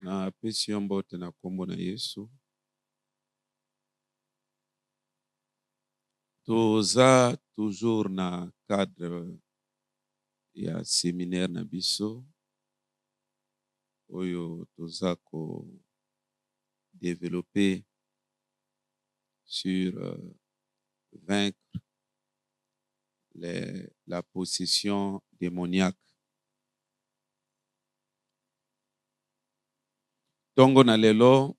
Na pesi yo mbote na kombo na Yesu. Toza toujours na cadre ya séminaire na biso oyo toza ko développer sur vaincre la possession démoniaque. Tongo na lelo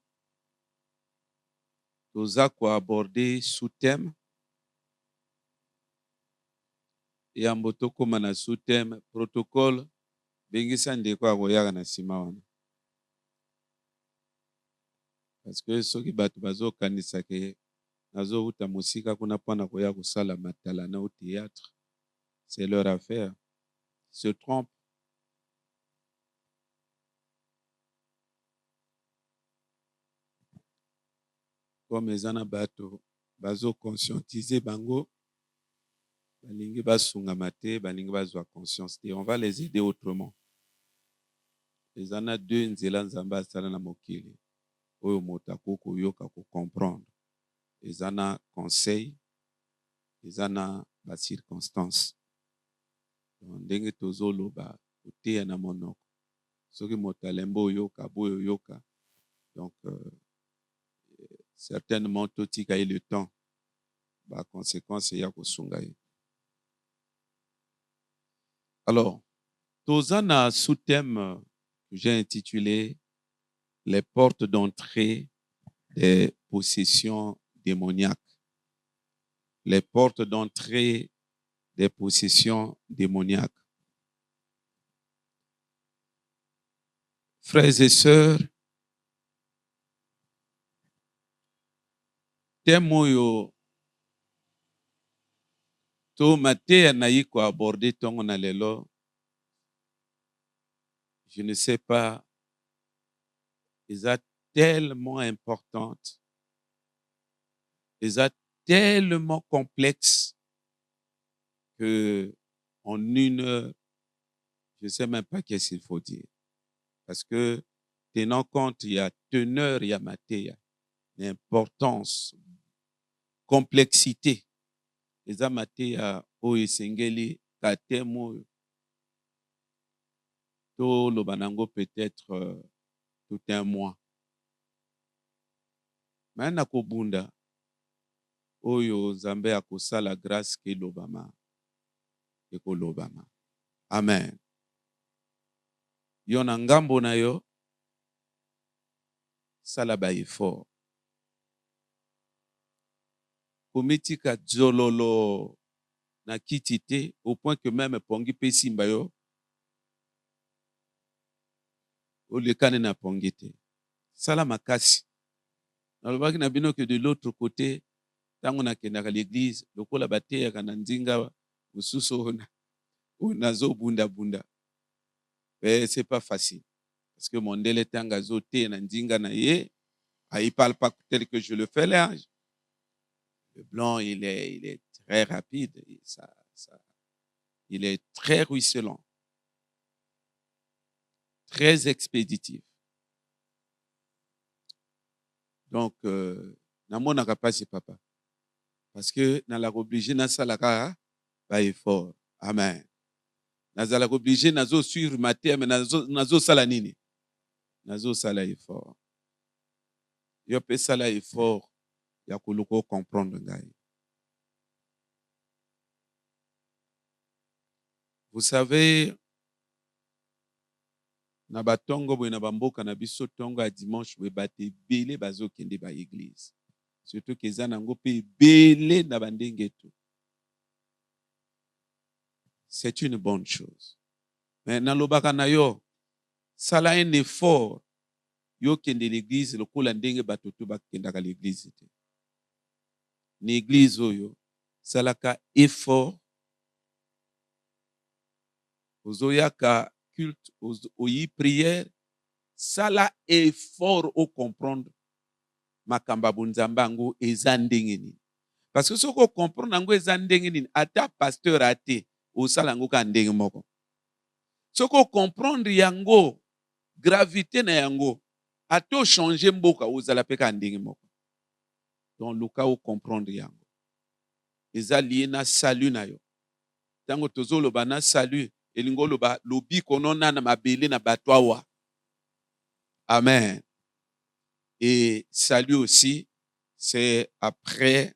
toza ko aborder sous-thème ya mboto koma na sous-thème protocole bengisa ndeko akoyaka na nsima wana. Parce que soki bato bazokanisa ke nazouta mosika kuna mpona koya kosala matalana au théâtre, c'est leur affaire. Se trompe. Comme ezana bato bazo conscientiser bango balingi basungama te, balingi bazwa conscience te. On va les aider autrement. Ezana deux nzela nzambe asala na mokili oyo moto akoko yoka ko comprendre. Ezana conseil, ezana ba circonstance. Ndenge tozoloba koteya na monoko. Soki moto alembo oyoka boyo oyoka. Donc certainement totika eu le temps ba conséquence ya kosunga ye. Alors, tozana sous-thème que j'ai intitulé les portes d'entrée des possessions démoniaques. Les portes d'entrée des possessions démoniaques. Frères et sœurs, thème oyo to mateya na yiko aborder tongo na lelo. Je ne sais pas, est tellement importante, est tellement complexe que en une heure, je ne sais même pas qu'est-ce qu'il faut dire. Parce que tenant compte, il y a teneur, il y a matière, l'importance, complexité. Les matière o esengeli katemo to lobanango peut-être tout un mois. Mais na kobunda oyo Nzambe akosala grâce ke lobama eko lobama. Amen. Yo na ngambo na yo sala ba effort. Komitika dzololo na kitite au point que même pongi pe simba yo o lekane na pongi te. Sala makasi. Nalobaki na bino que de l'autre côté tango na kendaka l'église lokola bateyaka na nzinga mosusu nazo bunda bunda. Mais c'est pas facile. Parce que mon délai tanga zote na nzinga na ye, il parle pas tel que je le fais là. Le blanc, il est très rapide. Il est très ruisselant. Très expéditif. Donc, namonaka pasi papa. Parce que na la obligé na salaka ba effort. Amen. Nazala obligé nazo suivre ma terre mais nazo sala nini. Nazo sala effort. Yo pe sala effort ya koloko comprendre ngai. Vous savez, na batongo boye na bamboka na biso tongo ya dimanche boye bate belé bazo kende ba église. Surtout que za nango pe belé na bandenge to. C'est une bonne chose. Mais na lobaka na yo sala un effort yo kende l'église lokola ndenge bato to bakendaka l'église te. Ni église oyo salaka effort ozoyaka culte oyi prière sala effort au comprendre makamba bunzamba ngo eza ndenge nini. Parce que soko comprendre ngo eza ndenge nini ata pasteur ate osala ngo ka ndenge moko. Soko comprendre yango gravité na yango Ato changer mboka ozala peka ndenge moko. Donc luka o comprendre yango. Eza lié na salut na yo. Tango tozoloba na salut elingo loba lobi konona na mabele na bato awa. Amen. Et salut aussi, c'est après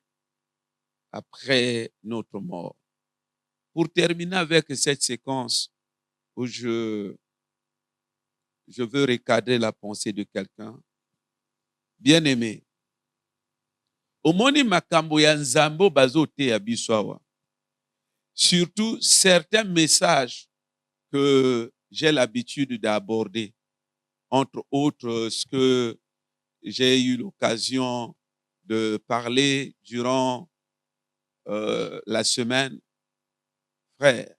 notre mort. Pour terminer avec cette séquence où je veux recadrer la pensée de quelqu'un. Bien-aimé, omoni makambo ya nzambo bazote ya biso awa. Surtout certains messages que j'ai l'habitude d'aborder, entre autres ce que j'ai eu l'occasion de parler durant la semaine. Frère,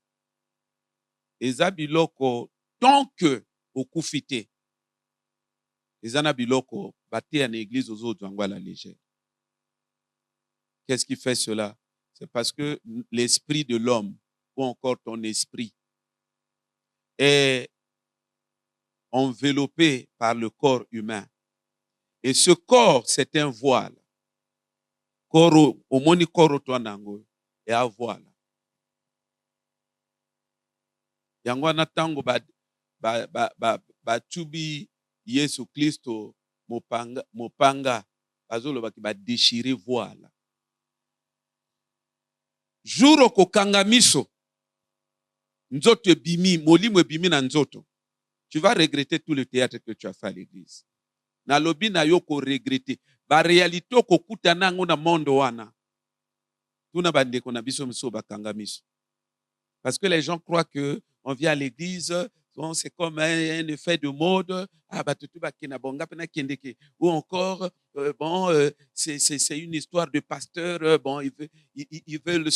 eza biloko tant que okufite, eza na biloko bateya na église ozozwa la légère. Qu'est-ce qui fait cela? C'est parce que l'esprit de l'homme, ou encore ton esprit, est enveloppé par le corps humain. Et ce corps, c'est un voile. Corps, omoni corps to nango, et un voile. Yango na tango ba tubi Yesu Kristo mopanga bazoloba ki ba déchirer voile. Jour kokanga miso nzoto ebimi molimo ebimi na nzoto, tu vas regretter tout le théâtre que tu as fait à l'église. Na lobi na yo ko regretter ba réalité ko kutana ngo na mondo wana. Tuna bandeko na biso miso bakanga miso. Parce que les gens croient que on vient à l'église, bon, c'est comme un effet de mode, ou encore, c'est une histoire de pasteur, bon, ils veulent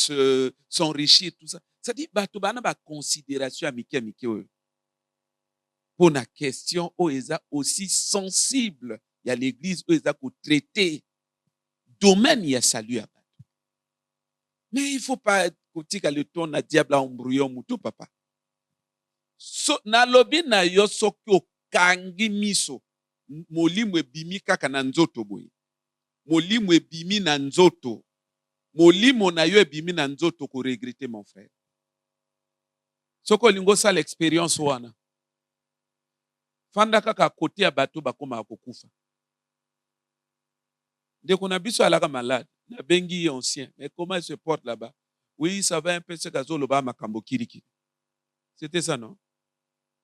s'enrichir, tout ça. Ça dit, considération à Mickey. Pour la question, aussi sensible, il y a l'église, où ils ont traité, domaine, il y a salut à battre. Mais il ne faut pas que le ton na diable a embrouillé mutu papa. So na lobi na yo soki okangi miso molimo ebimi kaka na nzoto boye. Molimo ebimi na nzoto. Molimo na yo ebimi na nzoto ko regretter mon frère. Soko lingo sa l'expérience wana. Fanda kaka côté ya bato bakoma kokufa. Ndeko na biso alaka malade. Na bengi ancien. Mais comment il se porte là-bas? Oui, ça va un peu ce gazo loba makambo kirikiri. C'était ça, non?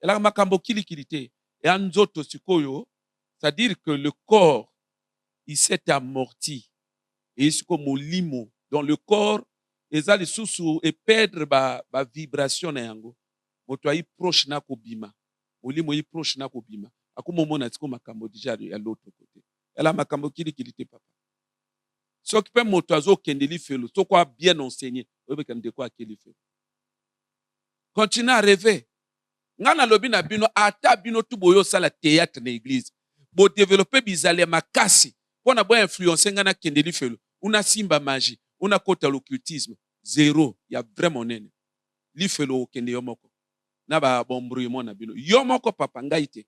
Et là, makambo kirikirité. Et anzoto sikoyo, c'est-à-dire que le corps, il s'est amorti. Et c'est comme molimo. Dans le corps, ils ont les sous et perdre ba vibration na yango. Moto ayi proche na kobima. Molimo yi proche na kobima. Akumo mona tiko makambo déjà à l'autre côté. Et là, makambo kirikirité papa. Ce qui peut motoazo kendeli felo, ce quoi bien enseigné, continue à rêver. Ngana lobi na bino ata bino tu boyo sala théâtre na église. Bo développer bizale makasi. Pona bo influencer ngana kendeli felo. Una simba magie, una kota l'occultisme. Zéro, il y a vraiment nene. Li felo kende yomoko. Na ba bombrouillement na bino. Yomoko papa ngai te.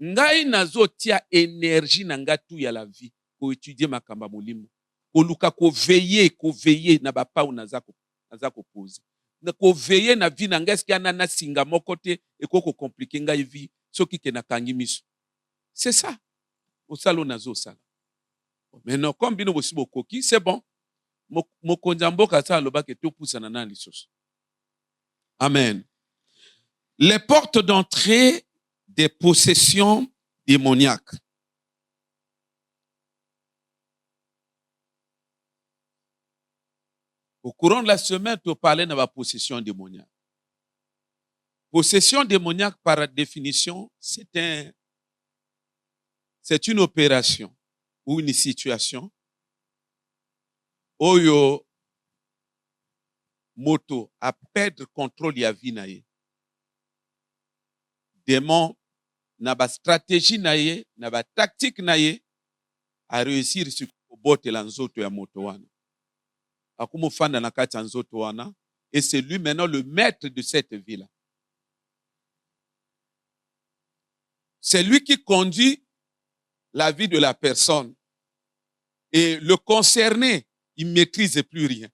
Ngai nazo tia énergie na ngatu ya la vie. Ko étudier makamba molimo. Ko luka ko veiller na ba pa unaza ko poser. Na ko veiller na vie na ngeski ana singa moko te e ko compliquer ngai vie soki ke na kangi miso. C'est ça. Au salon nazo sala. Maintenant comme bino bosibo koki, c'est bon. Mokonza mboka sa loba ke to pousa na lisoso. Amen. Les portes d'entrée des possessions démoniaques. Au courant de la semaine, tu parlais de la possession démoniaque. Possession démoniaque, par définition, c'est une opération ou une situation où yo moto a perdre contrôle ya vie na ye. Démon na ba stratégie na ye, na ba tactique na ye a réussir sur botte la nzoto ya moto wana. Et c'est lui maintenant le maître de cette vie-là. c'est lui qui conduit la vie de la personne. Et le concerné, il ne maîtrise plus rien.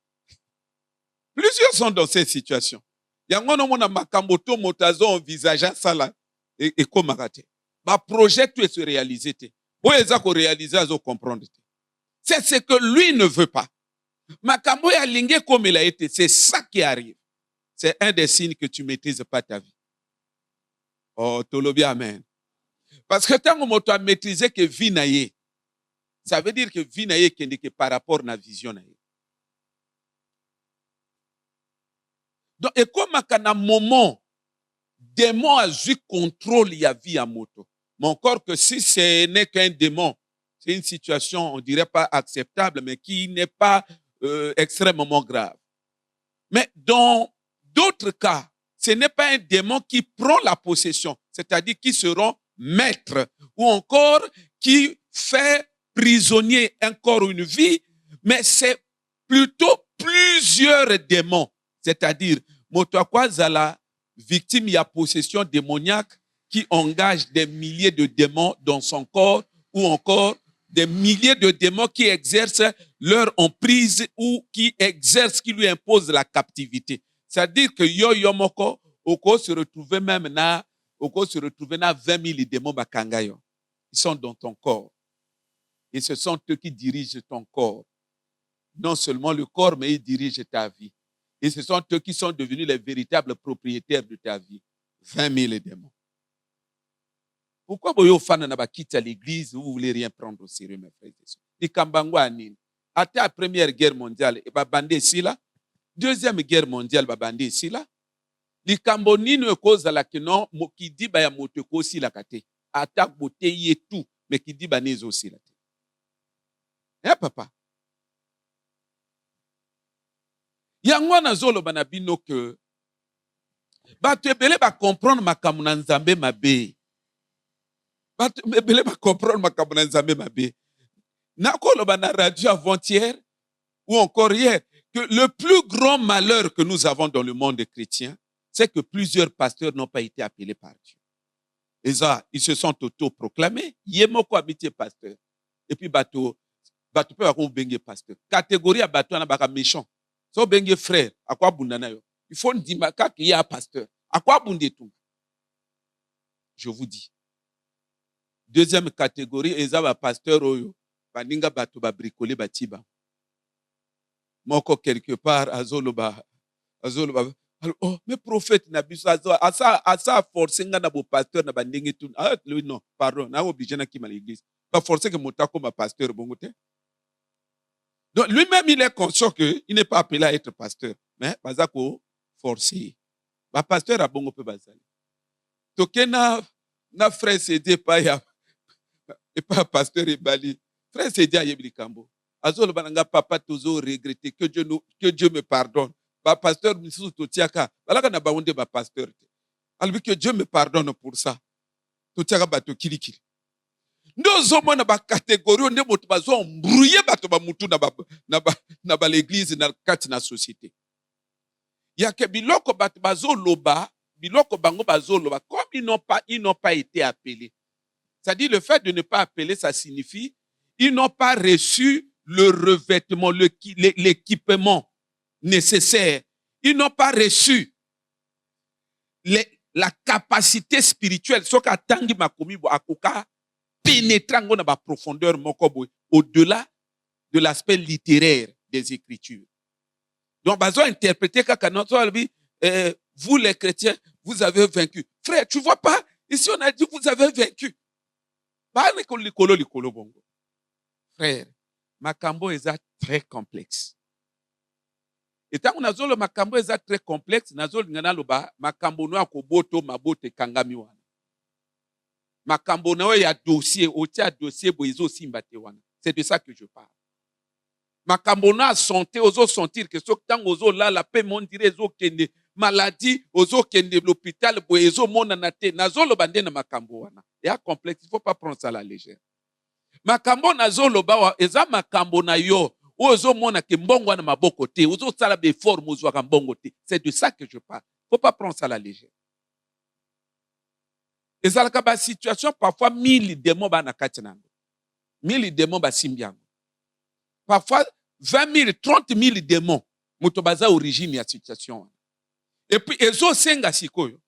Plusieurs sont dans cette situation. Il y a un makamboto motazo envisageant ça là et comme raté. Ba projet tout est se réaliser. Où est-ce qu'on réalise à comprendre? C'est ce que lui ne veut pas. Makambo ya lingé comme il a été, c'est ça qui arrive. C'est un des signes que tu ne maîtrises pas ta vie. Oh, tolobi amen. Parce que tant que tu as maîtrisé que vie naïe, ça veut dire que vie naïe que par rapport à la vision naïe. Donc, et comme à un moment, démon a eu contrôle il y a vie à moto. Mais encore que si ce n'est qu'un démon, c'est une situation, on dirait pas acceptable, mais qui n'est pas extrêmement grave. Mais dans d'autres cas, ce n'est pas un démon qui prend la possession, c'est-à-dire qui seront maîtres, ou encore qui fait prisonnier encore une vie, mais c'est plutôt plusieurs démons. C'est-à-dire, la victime, il y a possession démoniaque qui engage des milliers de démons dans son corps, ou encore des milliers de démons qui exercent leur emprise ou qui exercent, qui lui imposent la captivité. C'est-à-dire que yo-yo-moko, oko se retrouver même na 20 000 démons bakangayo. Ils sont dans ton corps. Et ce sont eux qui dirigent ton corps. Non seulement le corps, mais ils dirigent ta vie. Et ce sont eux qui sont devenus les véritables propriétaires de ta vie. 20 000 démons. Pourquoi vous quitter l'église, vous ne voulez rien prendre au sérieux, mes frères et sœurs? Après la Première Guerre mondiale, Deuxième Guerre mondiale, les Cambonines cause la que non, qui dit ba ya moteko si la kate. Attaque beauté y est tout, mais qui dit ba nezo si la. Eh papa. Yango na zolo banabino que ba te belé ba comprendre makambo na nzambe mabe. Ba te belé ba comprendre makambo na nzambe mabe. Na koloba na radio avant-hier ou encore hier que le plus grand malheur que nous avons dans le monde chrétien, c'est que plusieurs pasteurs n'ont pas été appelés par Dieu. Et ça, ils se sont auto-proclamés. Yemoko habité pasteur. Et puis bateau peut avoir bengue pasteur. Catégorie à bateau na baka méchant. So bengue frère, à quoi bundana yo? Il faut dire qu'il y a un pasteur. À quoi bundé tout? Je vous dis. Deuxième catégorie, ezaba pasteur oyo. Baninga bato ba bricoler batiba. Moko quelque part azoloba. Oh, mais prophète n'a pas ça forcé na bo pasteur na bandenge tout. Ah non, pardon, na obligé na kima l'église. Pas forcé que mota comme pasteur bongote. Donc lui-même il est conscient que il n'est pas appelé à être pasteur, mais bazako forcé. Ba pasteur a bongo pe bazali. Tokena na frère cédé pas ya et pas pasteur et bali. Frère cédé a yebli kambo. Azolo bananga papa toujours regretter que Dieu me pardonne. Ba pasteur Misusu Totiaka, balaka na baonde ba pasteur. Alors que Dieu me pardonne pour ça. Totiaka bato kilikili. Nous omona ba catégorie onde moto bazo embrouiller bato ba mutu na ba l'église na kati na société. Ya ke biloko bato bazo loba, biloko bango bazo loba comme ils n'ont pas été appelés. C'est-à-dire le fait de ne pas appeler, ça signifie ils n'ont pas reçu le revêtement, l'équipement nécessaire. Ils n'ont pas reçu la capacité spirituelle. Ce qu'a tangi makomi bo akoka pénétrant dans la profondeur mokobo au-delà de l'aspect littéraire des Écritures. Donc, bazo interpréter vous les chrétiens, vous avez vaincu. Frère, tu vois pas? Ici on a dit vous avez vaincu. Frère, makambo est très complexe. Et tant qu'on a le makambo est très complexe, nazol ngana loba makambo no akoboto mabote kangami wana. Makambo no ya dossier, otia dossier boizo simbate wana. C'est de ça que je parle. Makambo no santé ozo sentir que sok tang ozo la paix mon dire ozo kende maladie ozo kende l'hôpital boizo mona na te nazolo bande na makambo wana. Il y a complexe, il faut pas prendre ça à la légère. Makambo nazolo bawa eza makambo na yo. C'est de ça que je parle. Il ne faut pas prendre ça à la légère. Et ça la situation parfois 1000 démons ba na kati nango. 1000 démons ba simbiango. Parfois 20 000, 30 000 démons moto baza origine ya situation. Et puis ezo senga sikoyo.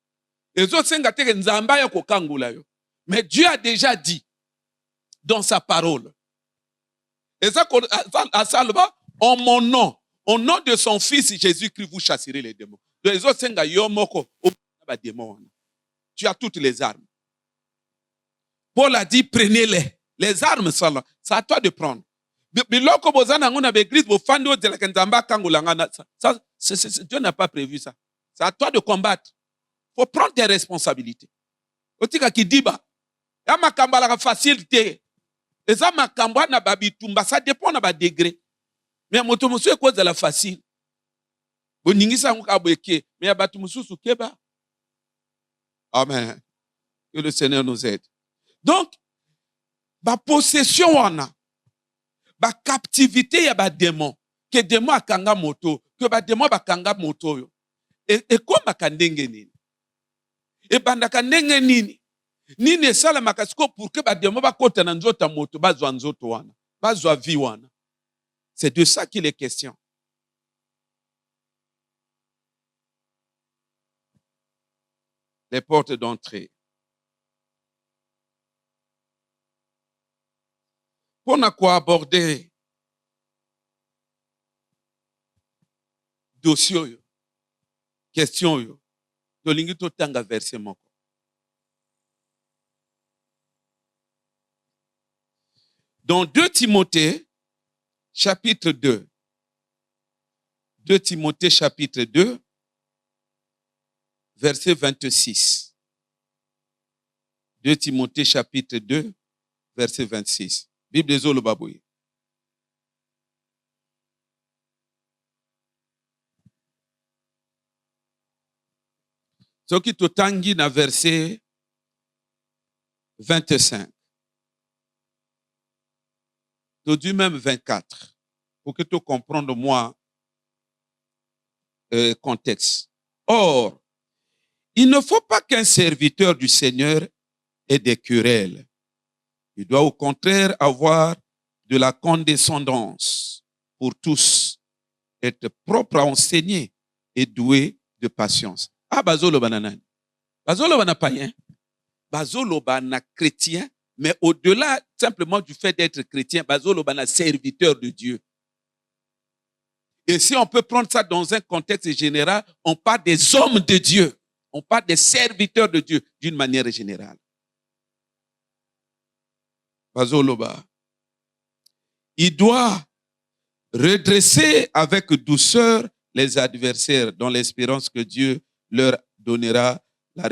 Ezo senga teke nzamba ya kokangula yo. Mais Dieu a déjà dit dans sa parole. Et ça à Salva en mon nom, au nom de son fils Jésus-Christ, vous chasserez les démons. Donc ezo senga yo moko ba démons. Tu as toutes les armes. Paul a dit prenez-les. Les armes sont là. C'est à toi de prendre. Dieu n'a pas prévu ça. C'est à toi de combattre. Il faut prendre tes responsabilités. Otika kidiba. Ya makamba la facilité. Et ça makamba na babitumba. Ça dépend de degré. Mais moto musu cause de la facile. Boningisa ngabweke. Mais abatu musu keba. Amen. Que le Seigneur nous aide. Donc, ba possession wana. Ba captivité ya ba démon. Que démon akanga moto. Que ba démon bakanga moto yo. Et koma kandenge nini. Et bandaka ndenge nini. Nini esala makasiko pour que ba démon bakota na nzota moto. Bazwa nzoto wana. Bazwa vie wana. C'est de ça qu'il est question. Les portes d'entrée. Pour na quoi aborder dossier yo, question yo, tolingi totanga verset moko. Dans 2 Timothée chapitre 2. 2 Timothée chapitre 2 verset 26. 2 Timothée chapitre 2 verset 26. Bible des Olo Babouye. Ce qui totangi na verset 25. Tu même 24. Pour que tu comprennes moi contexte. Or, il ne faut pas qu'un serviteur du Seigneur ait des querelles. Il doit au contraire avoir de la condescendance pour tous, être propre à enseigner et doué de patience. Ah, bazolo bananani. Bazolo bana païen. Bazolo bana chrétien, mais au-delà simplement du fait d'être chrétien, bazolo bana serviteur de Dieu. Et si on peut prendre ça dans un contexte général, on parle des hommes de Dieu. On parle des serviteurs de Dieu d'une manière générale. Bazoloba. Il doit redresser avec douceur les adversaires dans l'espérance que Dieu leur donnera la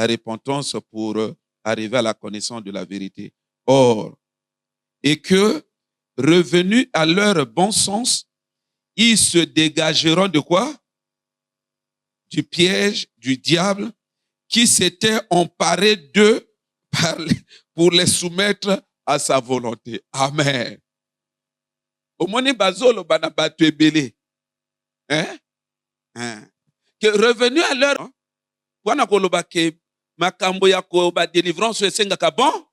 repentance pour arriver à la connaissance de la vérité. Or, et que, revenus à leur bon sens, ils se dégageront de quoi? Du piège du diable qui s'était emparé d'eux pour les soumettre à sa volonté. Amen. Au moins, bazolo bana batu ebele. Hein? Que revenu à l'heure, wana koloba ke makambo ya ko ba délivrance esenga ka bon,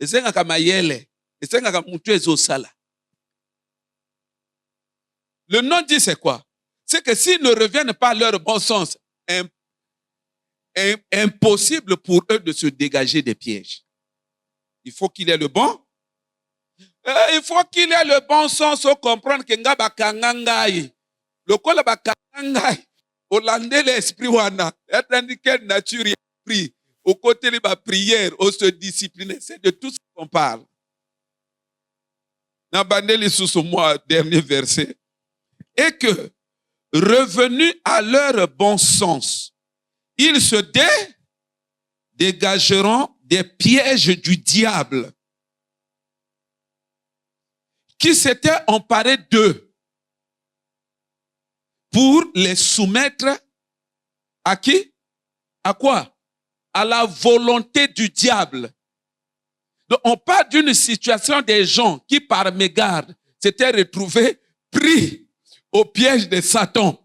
esenga ka mayele, esenga ka mutu ezosala. Le nom dit c'est quoi? C'est que s'ils ne reviennent pas à leur bon sens, impossible pour eux de se dégager des pièges. Il faut qu'il ait le bon. Il faut qu'il ait le bon sens pour comprendre que nga bakangangai. Le kola bakangangai. Holandais l'esprit wana. Être indiqué nature et esprit. Au côté de la prière, au se discipliner. C'est de tout ce qu'on parle. Nabandeli sous moi, dernier verset. Et que, revenus à leur bon sens, ils se dégageront des pièges du diable qui s'était emparé d'eux pour les soumettre à qui? À quoi? À la volonté du diable. Donc, on parle d'une situation des gens qui, par mégarde, s'étaient retrouvés pris au piège de Satan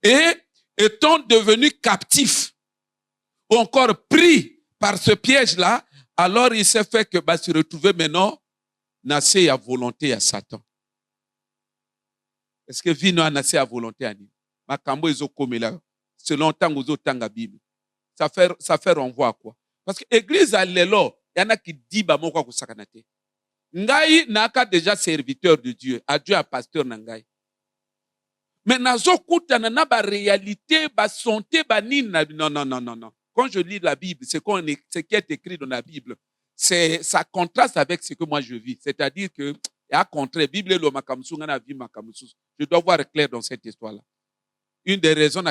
et étant devenus captifs ou encore pris par ce piège-là, alors il s'est fait que se retrouver maintenant, nassé à volonté à Satan. Est-ce que vino a nassé à volonté à nous? Makambo ezo komela selon tango zo tanga Bible. Ça fait renvoi à quoi? Parce que l'église à l'élo, il y en a qui dit ba moko ko sakanate. Ngai naka déjà serviteur de Dieu, adieu à pasteur nangai. Mais nazo kutana na ba réalité, ba santé, ba nina. Non. Quand je lis la Bible, ce qui est écrit dans la Bible, ça contraste avec ce que moi je vis. C'est-à-dire que, à contraire, Bible lo makamusu ngana vie makamusu. Je dois voir clair dans cette histoire-là. Une des raisons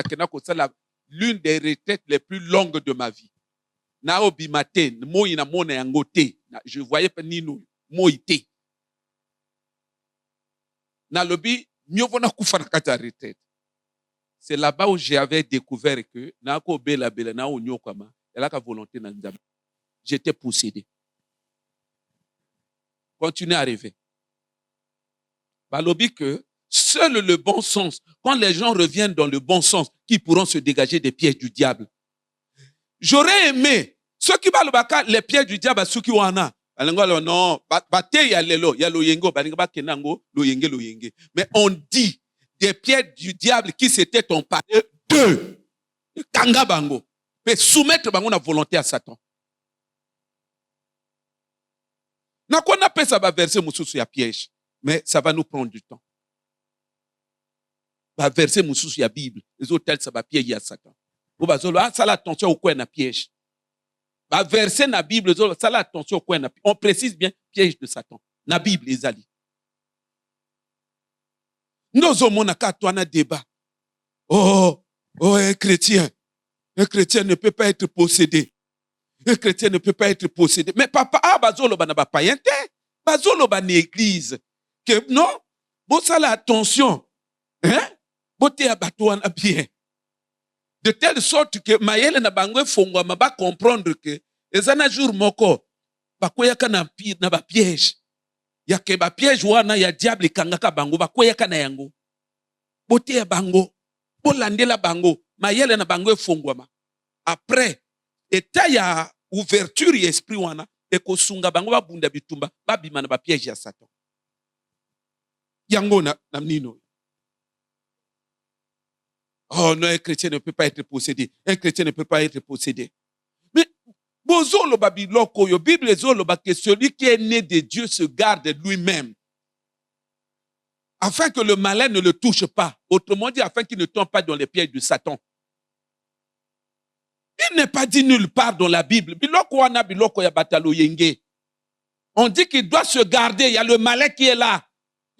l'une des retraites les plus longues de ma vie. Na obimate, mo ina mona yangote. Je voyais pas nino mo ite. Na lobi miovona kufa na kata retraite. C'est là-bas où j'avais découvert que na ko bela na onyo kwama, elle a volonté na nzambe. J'étais possédé. Continuez à rêver. Balobi que seul le bon sens, quand les gens reviennent dans le bon sens, qui pourront se dégager des pièges du diable. J'aurais aimé ceux qui parlent les pièges du diable, ceux qui wana. Non, mais on dit des pièges du diable qui s'étaient emparés d'eux. Kanga bango. Mais soumettre bango na volonté à Satan. Na quoi on appelle ça va verser moussous ya piège. Mais ça va nous prendre du temps. Va verser moussous ya Bible. Les hôtels ça va piéger à Satan. Ou va zolo ça l'attention au coin na piège. Va verser na Bible ça l'attention au coin na piège. On précise bien piège de Satan. Na Bible les ali. Nous au monde ka toi na débat. Oh, un chrétien. Un chrétien ne peut pas être possédé. Un chrétien ne peut pas être possédé. Mais papa, bazolo ba na ba païente. Bazolo ba l'église. Que non, bon ça l'attention. Hein? Boté abato na bien. De telle sorte que mayele na bango fongwa maba comprendre que ezana jour moko bakoyaka na ba piège. Ya ke ba piège wana ya diable kangaka bango bakoyaka na yango. Boté ya bango, bolandela bango, mayele na bango fongwa. Après eta ya ouverture ya esprit wana ekosunga bango babunda bitumba babima na ba piège ya Satan. Yango na nino. Oh non, un chrétien ne peut pas être possédé. Un chrétien ne peut pas être possédé. Mais, bozolo babiloko yo Bible zolo ba que celui qui est né de Dieu se garde lui-même. Afin que le malin ne le touche pas. Autrement dit, afin qu'il ne tombe pas dans les pièges de Satan. Il n'est pas dit nulle part dans la Bible. Biloko wana biloko ya batalo yenge. On dit qu'il doit se garder. Il y a le malin qui est là.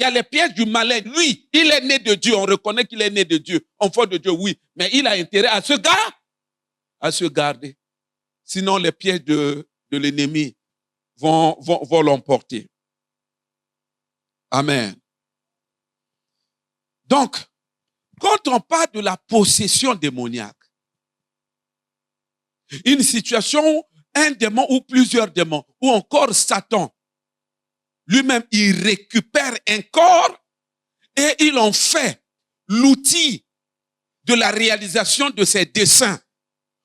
Il y a les pièges du malin. Lui, il est né de Dieu. On reconnaît qu'il est né de Dieu. Enfant de Dieu, oui. Mais il a intérêt à se garder. Sinon, les pièges de l'ennemi vont l'emporter. Amen. Donc, quand on parle de la possession démoniaque, une situation, un démon ou plusieurs démons, ou encore Satan, lui-même, il récupère un corps et il en fait l'outil de la réalisation de ses desseins.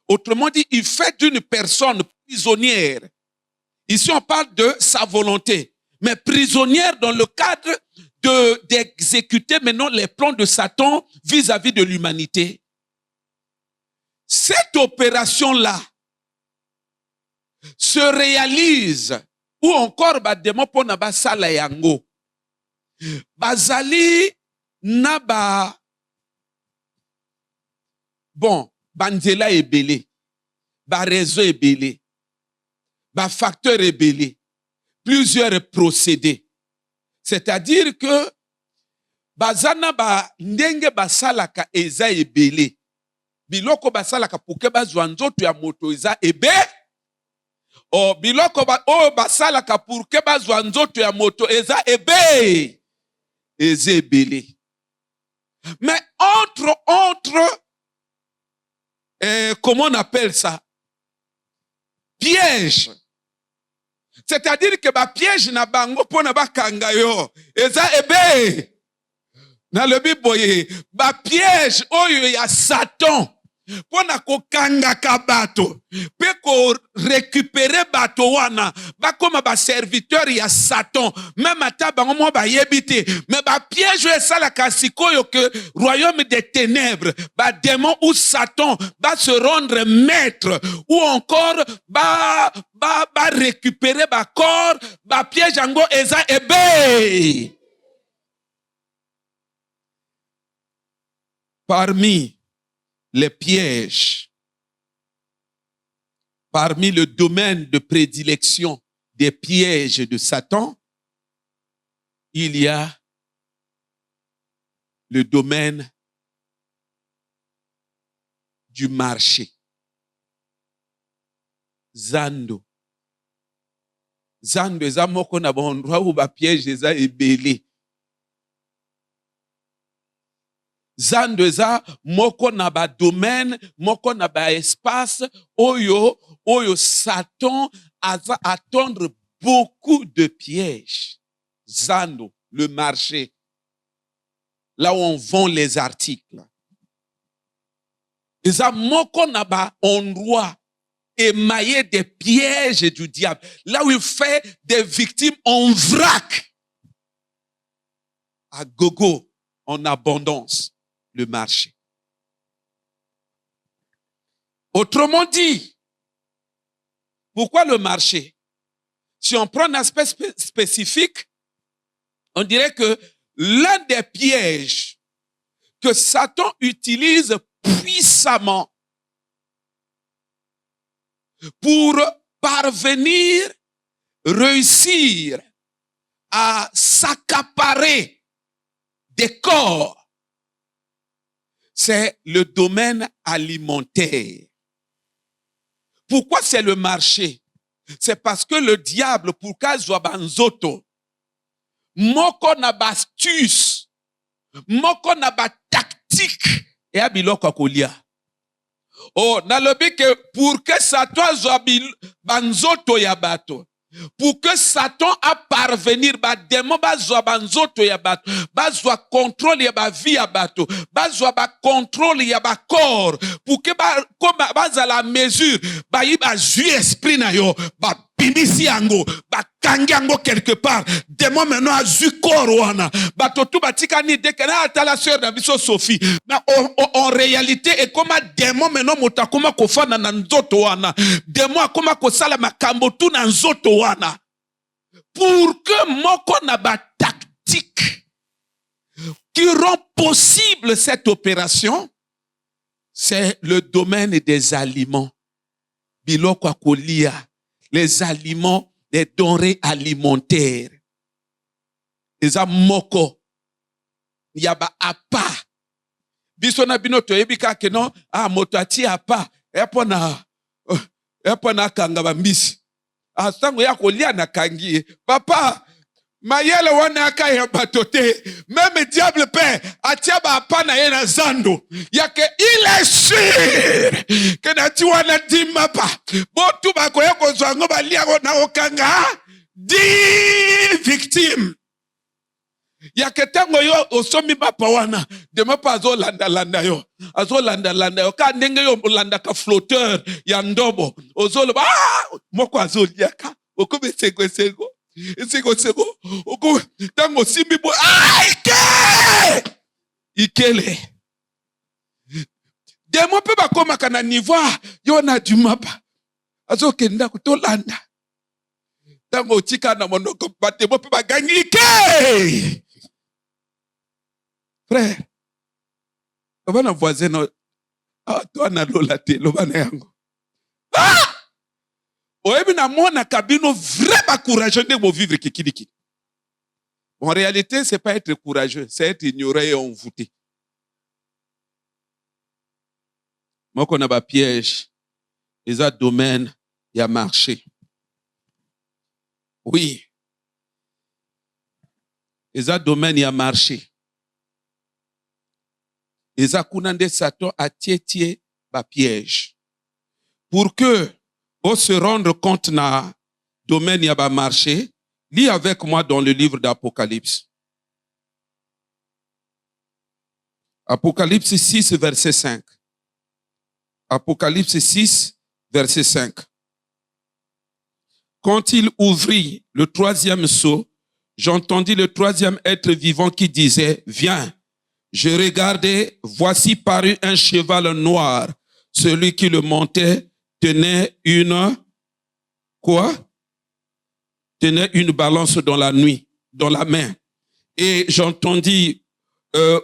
Autrement dit, il fait d'une personne prisonnière. Ici, on parle de sa volonté, mais prisonnière dans le cadre d'exécuter maintenant les plans de Satan vis-à-vis de l'humanité. Cette opération-là se réalise ou encore démon pour na ba sala yango bazali na ba bon banzela ebele ba réseau ebele ba facteur ebele plusieurs procédés, c'est-à-dire que bazana ba ndenge basalaka eza ebele biloko basalaka puke bazwa nzoto ya moto eza ebe. Oh, biloko basalaka pour que bazwa nzoto ya moto eza ebe. Ezebele. Mais entre comment on appelle ça? Piège. C'est-à-dire que ba piège na bango pona ba kangayo eza ebe. Na le biboye ba piège oyo ya Satan pona kokangaka bato pe ko récupérer bato wana bakoma ba serviteur ya Satan même ata bango mo ba yebite mais ba piège esalaka sikoyo que royaume des ténèbres ba démon ou Satan va se rendre maître ou encore ba récupérer ba corps ba piège yango eza ebe. Parmi les pièges, parmi le domaine de prédilection des pièges de Satan, il y a le domaine du marché. Zando. Zando eza moko na bandroit où ba piège eza ebele. Zando eza moko na ba domaine, moko na ba espace, oyo Satan va attendre beaucoup de pièges. Zando, le marché, là où on vend les articles. Eza moko na ba endroit émaillé des pièges du diable, là où il fait des victimes en vrac, à gogo, en abondance. Le marché. Autrement dit, pourquoi le marché? Si on prend un aspect spécifique, on dirait que l'un des pièges que Satan utilise puissamment pour parvenir, réussir à s'accaparer des corps, c'est le domaine alimentaire. Pourquoi c'est le marché? C'est parce que le diable, pour qu'il soit banzoto, moko na ba astuce, moko na ba tactique, et a biloko kolia. Oh, nalobi que pour que Satan soit banzoto ya bato, pour que Satan a parvenir ba démon bazwa banzoto ya bato, bazwa contrôle ya ba vie ya bato, bazwa ba contrôle ya ba corps, pour que comme baza la mesure ba yi ba jui esprit na yo ba bimisi yango ba kangi yango quelque part, démon maintenant a jui corps wana bato tout batika ni dekena ata la sœur na biso Sophie, mais en réalité et comme démon maintenant motakoma kofana na nzoto wana, démon akoma kosala makambo tout na nzoto wana, pour que moko na ba tactique qui rend possible cette opération, c'est le domaine des aliments. Biloko akolia, les aliments, les denrées alimentaires. Eza moko yaba apa. Biso na bino toyebika ke non, moto ati apa, epona kanga bambisi. Sango ya kolia na kangi. Papa, mayele wana aka ya batote, même diable père, atia ba apa na ye na zando. Yake il est sûr que na ti wana dimma pa. Botu ba koya ko zwango ba lia na okanga 10 victimes. Yake tango yo osomi papa wana, dema pa azo landa yo. Azo landa yo. Ka ndenge yo landa ka flotteur ya ndobo. Ozo lo moko azo liaka. Okube sego. Oko tango simbi bo ikele demo pe bakoma kana niveau yo na du mapa azo kenda kutolanda tango tika na monoko batemo pe bagangi ike frère obana voisin no to na lola te lobana yango oyebi na mona kabino vrai ba courageux de vivre kikidiki. En réalité, c'est pas être courageux, c'est être ignoré et envoûté. Moko na ba piège, eza domaine ya marché. Oui. Eza domaine ya marché. Eza kunande Satan a tietie ba piège. Pour que on se rendre compte na domaine ya ba marché, lis avec moi dans le livre d'Apocalypse. Apocalypse 6, verset 5. Apocalypse 6, verset 5. Quand il ouvrit le troisième sceau, j'entendis le troisième être vivant qui disait, viens. Je regardai, voici parut un cheval noir. Celui qui le montait tenait une, quoi? Tenait une balance dans la nuit, dans la main. Et j'entendis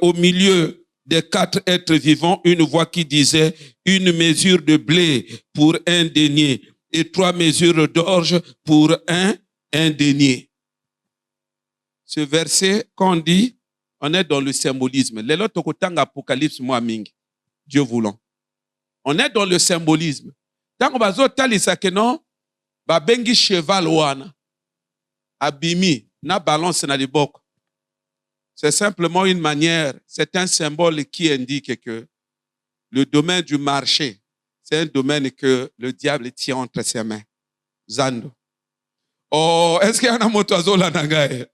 au milieu des quatre êtres vivants une voix qui disait, une mesure de blé pour un denier et 3 mesures d'orge pour un denier. Ce verset, quand on dit, on est dans le symbolisme. Apocalypse mingi, Dieu voulant. On est dans le symbolisme. Tant qu'on va talisa que non, ba bengi cheval wana, abimi, na balance na libok. C'est simplement une manière, c'est un symbole qui indique que le domaine du marché, c'est un domaine que le diable tient entre ses mains. Zando. Oh, est-ce qu'il y a un motoiseau là nangaye?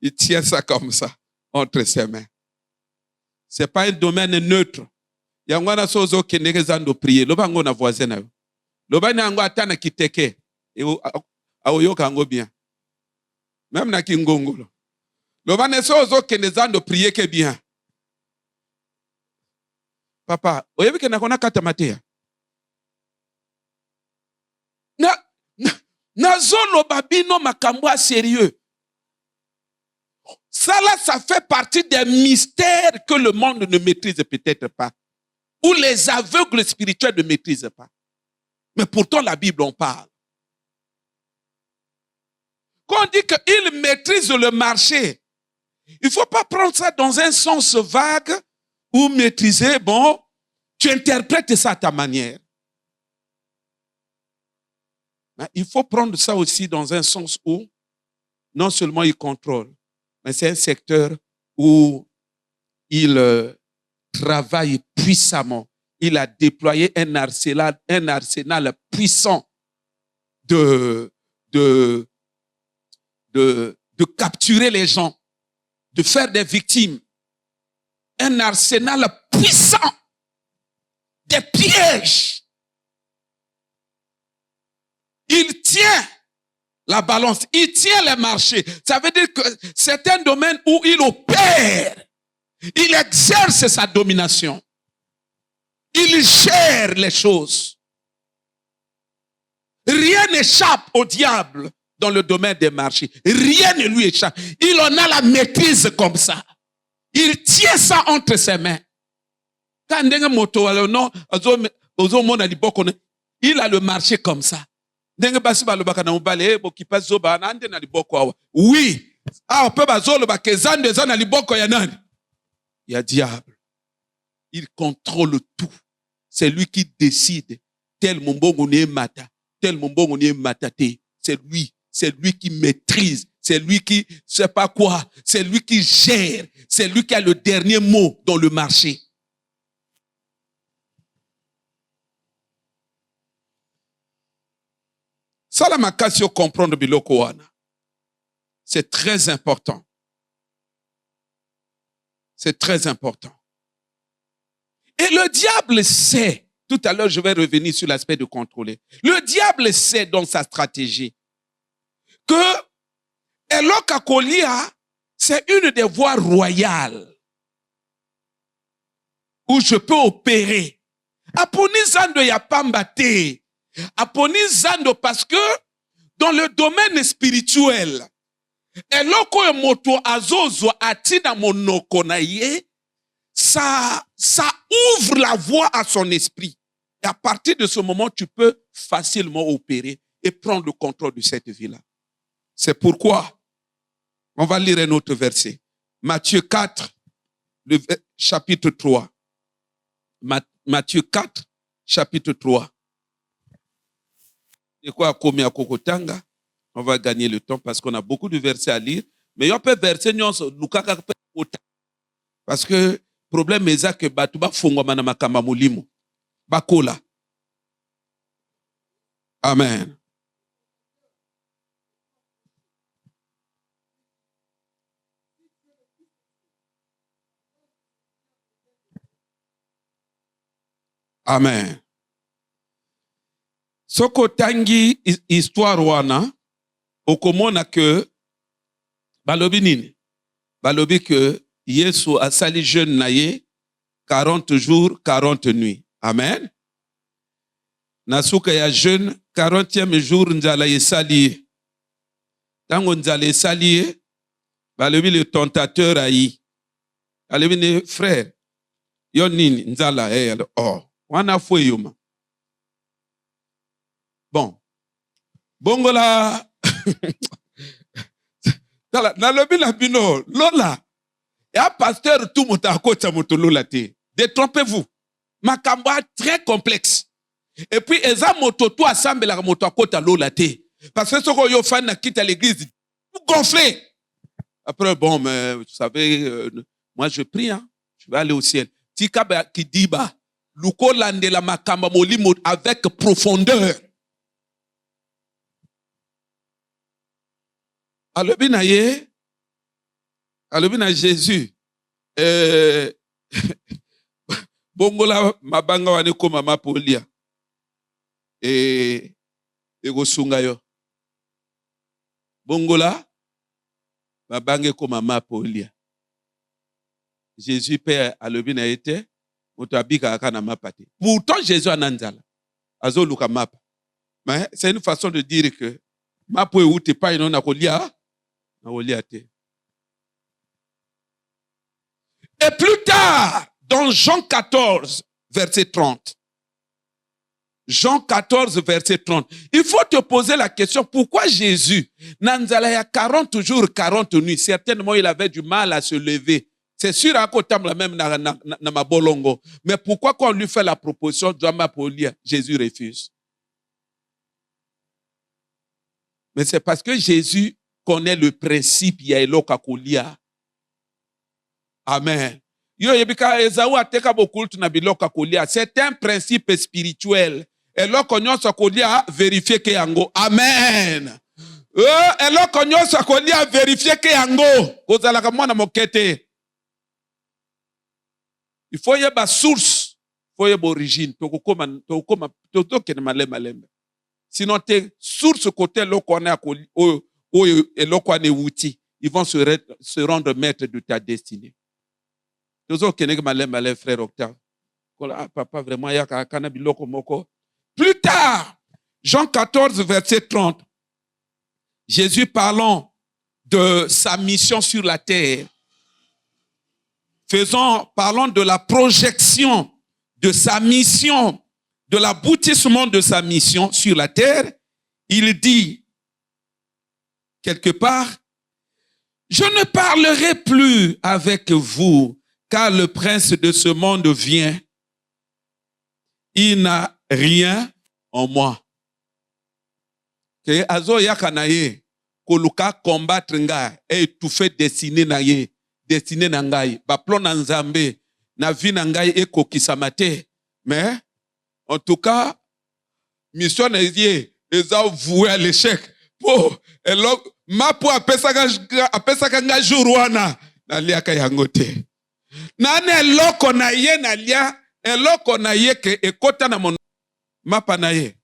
Il tient ça comme ça, entre ses mains. Ce n'est pas un domaine neutre. Il y a un sozo qui n'est pas de prier. Loba ngo na voisin na yo. Loba na ngo atana kiteke. Et aoyoka ngo bien. Même na kingongolo. Loba na sozo qui n'est pas de prier que bien. Papa, oyebi ke na kona kata matea. Na zolo babino makambwa sérieux. Ça là, ça fait partie des mystères que le monde ne maîtrise peut-être pas. Ou les aveugles spirituels ne maîtrisent pas. Mais pourtant, la Bible en parle. Quand on dit qu'il maîtrise le marché, il ne faut pas prendre ça dans un sens vague ou maîtriser, bon, tu interprètes ça à ta manière. Mais il faut prendre ça aussi dans un sens où non seulement il contrôle, mais c'est un secteur où il travaille puissamment. Il a déployé un arsenal puissant de capturer les gens, de faire des victimes. Un arsenal puissant, des pièges. Il tient la balance, il tient les marchés. Ça veut dire que c'est un domaine où il opère. Il exerce sa domination. Il gère les choses. Rien n'échappe au diable dans le domaine des marchés. Rien ne lui échappe. Il en a la maîtrise comme ça. Il tient ça entre ses mains. Il a le marché comme ça. Oui. Il y a diable. Il contrôle tout. C'est lui qui décide. Tel mombongo ne mata. Tel mombongo ne matate. C'est lui qui maîtrise. C'est lui qui, je sais pas quoi. C'est lui qui gère. C'est lui qui a le dernier mot dans le marché. Salamakasio comprendre biloko wana. C'est très important. C'est très important. Et le diable sait, tout à l'heure je vais revenir sur l'aspect de contrôler. Le diable sait dans sa stratégie que Elokakolia, c'est une des voies royales où je peux opérer. Aponi zando ya pambate. Aponi zando parce que dans le domaine spirituel, eloko moto azozo atina monoko na ye, ça ouvre la voie à son esprit. Et à partir de ce moment, tu peux facilement opérer et prendre le contrôle de cette vie-là. C'est pourquoi, on va lire un autre verset. Matthieu 4, le chapitre 3. Matthieu 4, chapitre 3. Et quoi, comme à Kokotanga, on va gagner le temps parce qu'on a beaucoup de versets à lire. Mais on peut verser, parce que problème est que batuba fungwa na makamba mulimo bakola. Amen. Amen. Soko tangi histoire wana, okomona que balobi nini? Balobi que Yesu asali jeune na ye 40 jours, 40 nuits. Amen. Nasuka ya jeune 40e jour nzala esali ye. Tango nzala esali ye, balobi le tentateur ayi. Balobi ne frère, yo nini nzala wana fwe yuma. Bon. Bongola nalobi na bino lola. Ya pasteur tout muta akota mutu lola te. Détrompez-vous. Makambo très complexe. Et puis eza moto to assemble la moto akota lola te. Parce que soko yo fan na quitte l'église, vous gonflez. Après bon mais vous savez moi je prie hein, je vais aller au ciel. Tika ba kidiba luko landela makamba molimo avec profondeur. Alobi na ye, alobi na Jésus, bongola mabanga wane koma mapolia, ego sunga yo. Bongola mabanga koma mapolia. Jésus père alobi na ete, motabika akana mapate. Pourtant Jésus ananzala, azo luka mapa. Mais c'est une façon de dire que mapo ou te pa ino na kolia. Et plus tard, dans Jean 14, verset 30. Jean 14, verset 30. Il faut te poser la question, pourquoi Jésus, nanzala ya 40 jours, 40 nuits, certainement il avait du mal à se lever. C'est sûr, à côté même na mabolongo. Mais pourquoi quand on lui fait la proposition, Jésus refuse? Mais c'est parce que Jésus connaît le principe ya eloka kolia. Amen. Yo yebika ezawa teka bokultu na biloka kolia. C'est un principe spirituel. Eloko nyonso kolia vérifier ke yango. Amen. Eloko nyonso kolia vérifier ke yango. Kozalaka mwana mokete. Il faut yeba source, il faut yeba origine. Tokokoma tokene malembe. Sinon te source côté eloko na ils vont se rendre maîtres de ta destinée. Frère Octave. Papa, vraiment, plus tard, Jean 14, verset 30, Jésus parlant de sa mission sur la terre, parlant de la projection de sa mission, de l'aboutissement de sa mission sur la terre, il dit, quelque part, je ne parlerai plus avec vous, car le prince de ce monde vient. Il n'a rien en moi. Que azo yakanaye, koluka combattre nga, et tout fait destiner na ye, destiner na ngai, ba plan na nzambe, na vie na ngai e kokisamate. Mais, en tout cas, mission na ye, eza voué à l'échec. Po, elok, mapo apesaka nga jour wana, na liaka yango te. Nane eloko na ye na lia, eloko na ye ke ekota na mon mapa na ye.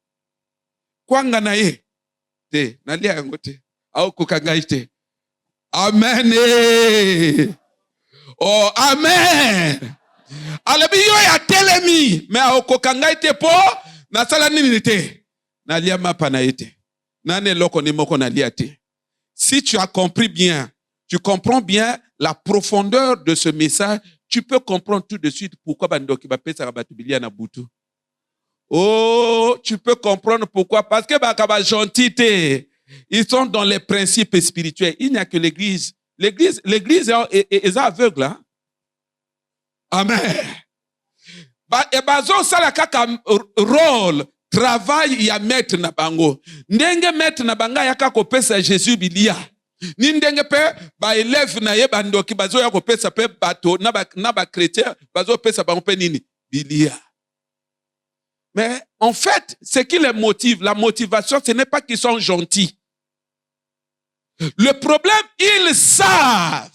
Kwanga na ye, te, na lia yango te. Au kukanga ite. Amen. Oh, amen. Alebi yo ya telemi, me au kukanga ite po, na sala nini te. Na lia mapa na ite. Nane loko ni moko na lia te. Si tu as compris bien, tu comprends bien la profondeur de ce message, tu peux comprendre tout de suite pourquoi bandoki bapesa kabatubilia na butu. Oh, tu peux comprendre pourquoi. Parce que bakaba gentité, ils sont dans les principes spirituels. Il n'y a que l'église. L'église est aveugle. Hein? Amen. Et bazo sala kaka rôle, travail ya maître na bango. Ndenge maître na banga yaka kopesa Jésus bilia. Ni ndenge pe ba élève na ye bandoki bazo ya kopesa pe bato na ba chrétien bazo pesa bango pe nini bilia. Mais en fait, ce qui les motive, la motivation, ce n'est pas qu'ils sont gentils. Le problème, ils savent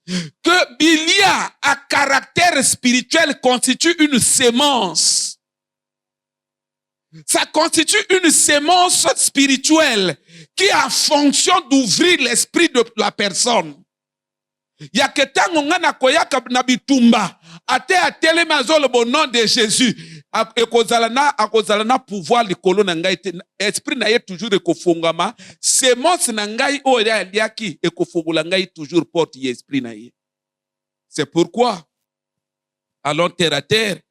que bilia à caractère spirituel constitue une sémence. Ça constitue une sémence spirituelle qui a fonction d'ouvrir l'esprit de la personne. Ya ketango ngana koyaka na bitumba ate atelema azolo au nom de Jésus akozala na pouvoir likolo na ngai te esprit na ye toujours ekofungama sémence na ngai oyo aliaki ekofungola ngai toujours porte ya esprit na ye. C'est pourquoi allons terre à terre.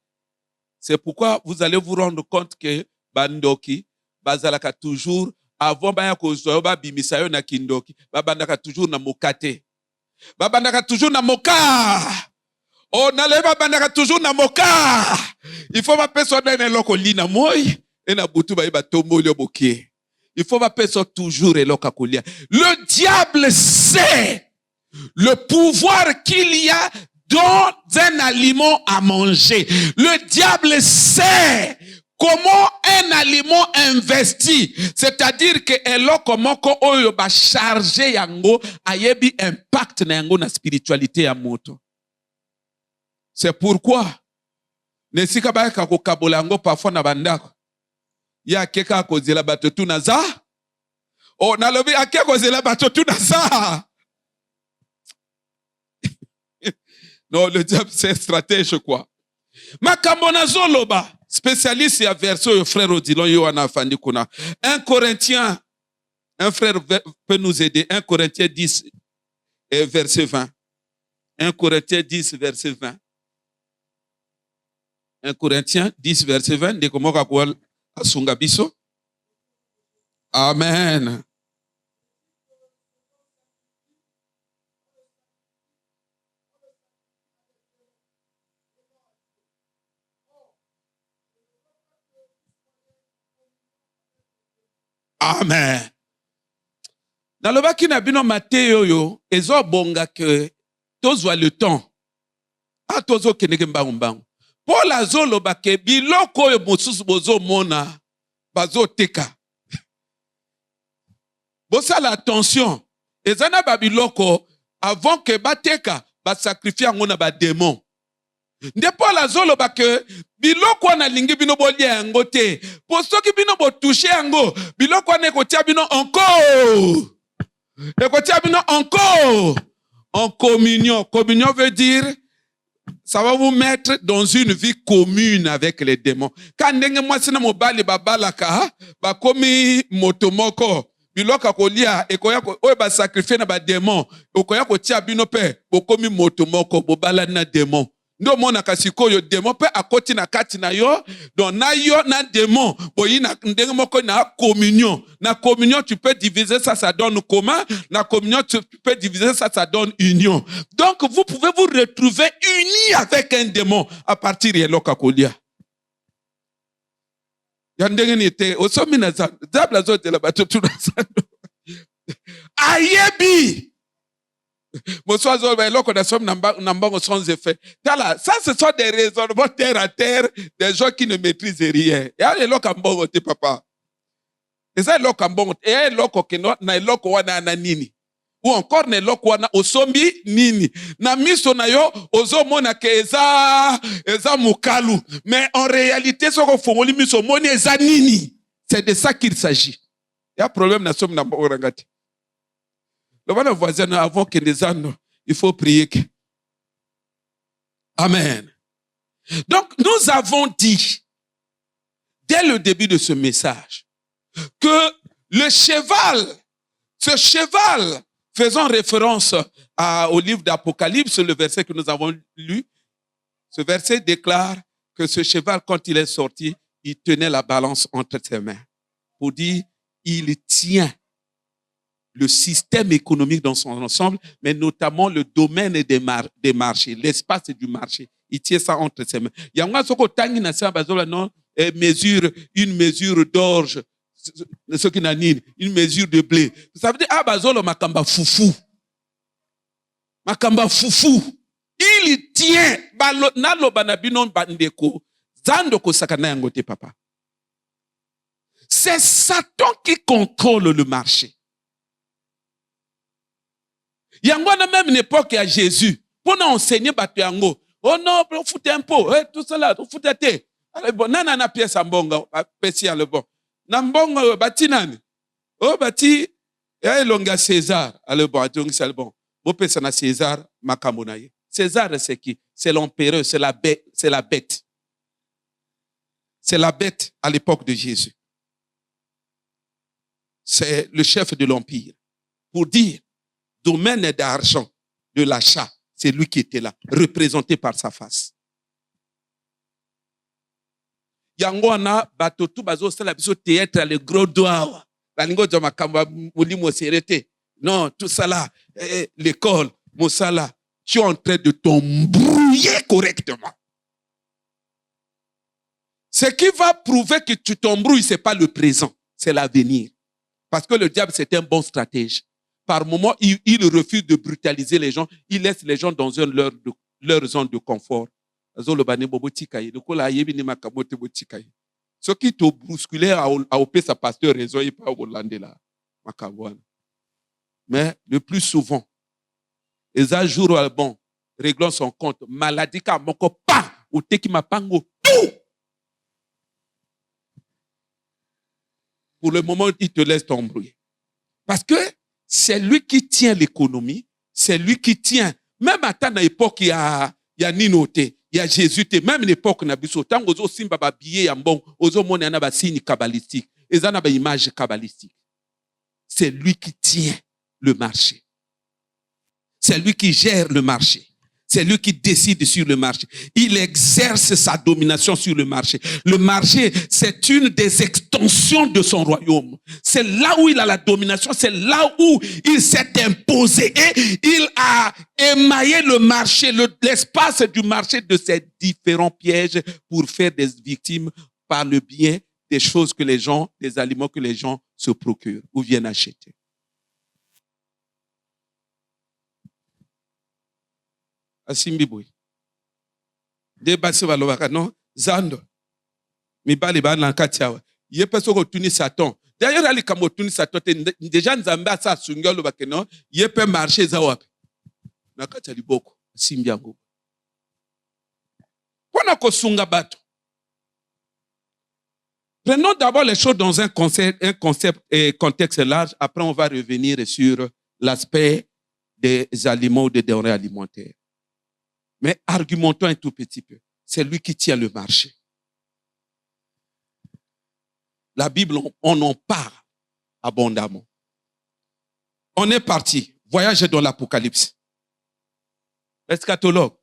C'est pourquoi vous allez vous rendre compte que bandoki bazalaka toujours avant baya kozwa ba bimisayo na kindoki babandaka toujours na mokate. Babandaka toujours na moka. Oh, naleba bandaka toujours na moka. Il faut ma personne na loko lina moi et na butu ba tombo le boké. Il faut ma personne toujours et loka kolia. Le diable sait le pouvoir qu'il y a dans un aliment à manger. Le diable sait comment un aliment investi, c'est-à-dire que eloko moko oyo ba charger yango ayebi impact na yango na spiritualité ya moto. C'est pourquoi nesika ba ka ko kabola yango parfois na bandako. Ya keka ko zela bato tu na za. Oh na lobi akeka ko zela bato tu na za. Non, le diable c'est stratège quoi. Makambo na zoloba spécialiste ya verset frère Odilon Yohana Fandi kuna. 1 Corinthiens, un frère peut nous aider. 1 Corinthiens 10 verset 20. 1 Corinthiens 10 verset 20. 1 Corinthiens 10 verset 20. De comment kakwal asunga biso. Amen. Amen. Nalobaki na bino Matteo yo ezo bonga que tozwa le temps. A tozo keneke mbangu. Paul azoloba ke biloko oyo mosusu bozo mona bazo teka. Bosala attention. Ezana ba biloko avant que bateka ba sacrifier ngona ba démon. Nde Paul azoloba ke biloko wana lingi bino bolia yango te. Po soki bino bo toucher yango, biloko wana ekotia bino encore. Ekotia bino encore. En communion. Communion veut dire ça va vous mettre dans une vie commune avec les démons. Quand ndenge mwasi na mobali babalaka, bakomi motomoko, biloko kolia ekoya ko oyo ba sacrifier na ba démon, okoya ko tia bino pe bokomi motomoko bobala na démon. Ndo mona kasiko yo démon pe akoti na kati na yo, donc na yo na démon, boyi na ndenge moko na communion. Na communion tu peux diviser ça, ça donne commun. Na communion tu peux diviser ça, ça donne union. Donc vous pouvez vous retrouver unis avec un démon à partir de l'okakolia. Yandenge nite osomi na zabla zote la batotu na sando. Ayebi. Ça, ce sont des raisonnements terre à terre, des gens qui ne maîtrisent rien. Et là, les papa. Et ça, les nini. Ou encore, les wana osombi nini. Na miso na yo, ozomona ke eza mukalu. Mais en réalité, ce qu'on fait, miso moni eza nini. C'est de ça qu'il s'agit. Il y a un problème na somme na orangati. Le voisin avant que les années, il faut prier. Amen. Donc, nous avons dit, dès le début de ce message, que le cheval, ce cheval, faisant référence au livre d'Apocalypse, le verset que nous avons lu, ce verset déclare que ce cheval, quand il est sorti, il tenait la balance entre ses mains. Pour dire, il tient le système économique dans son ensemble, mais notamment le domaine des marchés, l'espace du marché. Il tient ça entre ses mains. Il y a une mesure d'orge, une mesure de blé. Ça veut dire, makamba foufou. Makamba foufou. Il tient. C'est Satan qui contrôle le marché. Il y a même une époque à Jésus, pour nous enseigner, oh non, on fout un pot, tout cela, on fout un thé. Ale bon, nana na pièce mbongo, pesi ale bon. Na mbongo bati nani? Oh bati ya elonga César. Ale bon, atongi sale bon. Bo pesa na César makambo na ye. César c'est qui? C'est l'empereur, c'est la bête, c'est la bête. C'est la bête à l'époque de Jésus. C'est le chef de l'empire. Pour dire, domaine d'argent, de l'achat, c'est lui qui était là, représenté par sa face. Yangwana batotu bazo sala biso théâtre le gros doigt. Balingo jama kamba mulimo serete. Non, tout ça là, l'école, Mosala, tu es en train de t'embrouiller correctement. Ce qui va prouver que tu t'embrouilles, ce n'est pas le présent, c'est l'avenir. Parce que le diable, c'est un bon stratège. Par moment, il refuse de brutaliser les gens. Il laisse les gens dans leur zone de confort. Ce qui te bousculait à opérer sa pasteur raison, il pas au Hollandais là. Mais le plus souvent, les un jour bon, réglons son compte, maladie ka moko pa ou te qui m'a pango tout. Pour le moment, il te laisse t'embrouiller. Parce que c'est lui qui tient l'économie, c'est lui qui tient. Même à ta époque, il y a Ninoté, il y a Jésus, même l'époque, il y a Bisso. Tant que vous avez billet, vous avez un signe kabbalistique, vous avez une image kabbalistique. C'est lui qui tient le marché. C'est lui qui gère le marché. C'est lui qui décide sur le marché. Il exerce sa domination sur le marché. Le marché, c'est une des extensions de son royaume. C'est là où il a la domination. C'est là où il s'est imposé. Et il a émaillé le marché, l'espace du marché de ces différents pièges pour faire des victimes par le bien des choses que les gens, des aliments que les gens se procurent ou viennent acheter. Asimbi boy. De basi balobaka non zando. Mibali ba na katiawa. Ye peso ko tuni Satan. D'ailleurs ali kamo tuni Satan déjà nzambe asa sunga lobaka non, ye pe marcher za wapi. Na katia liboko asimbi yango. Pona ko sunga bato. Prenons d'abord les choses dans un concept et contexte large, après on va revenir sur l'aspect des aliments ou des denrées alimentaires. Mais argumentons un tout petit peu. C'est lui qui tient le marché. La Bible, on en parle abondamment. On est parti. Voyage dans l'Apocalypse. Eschatologue.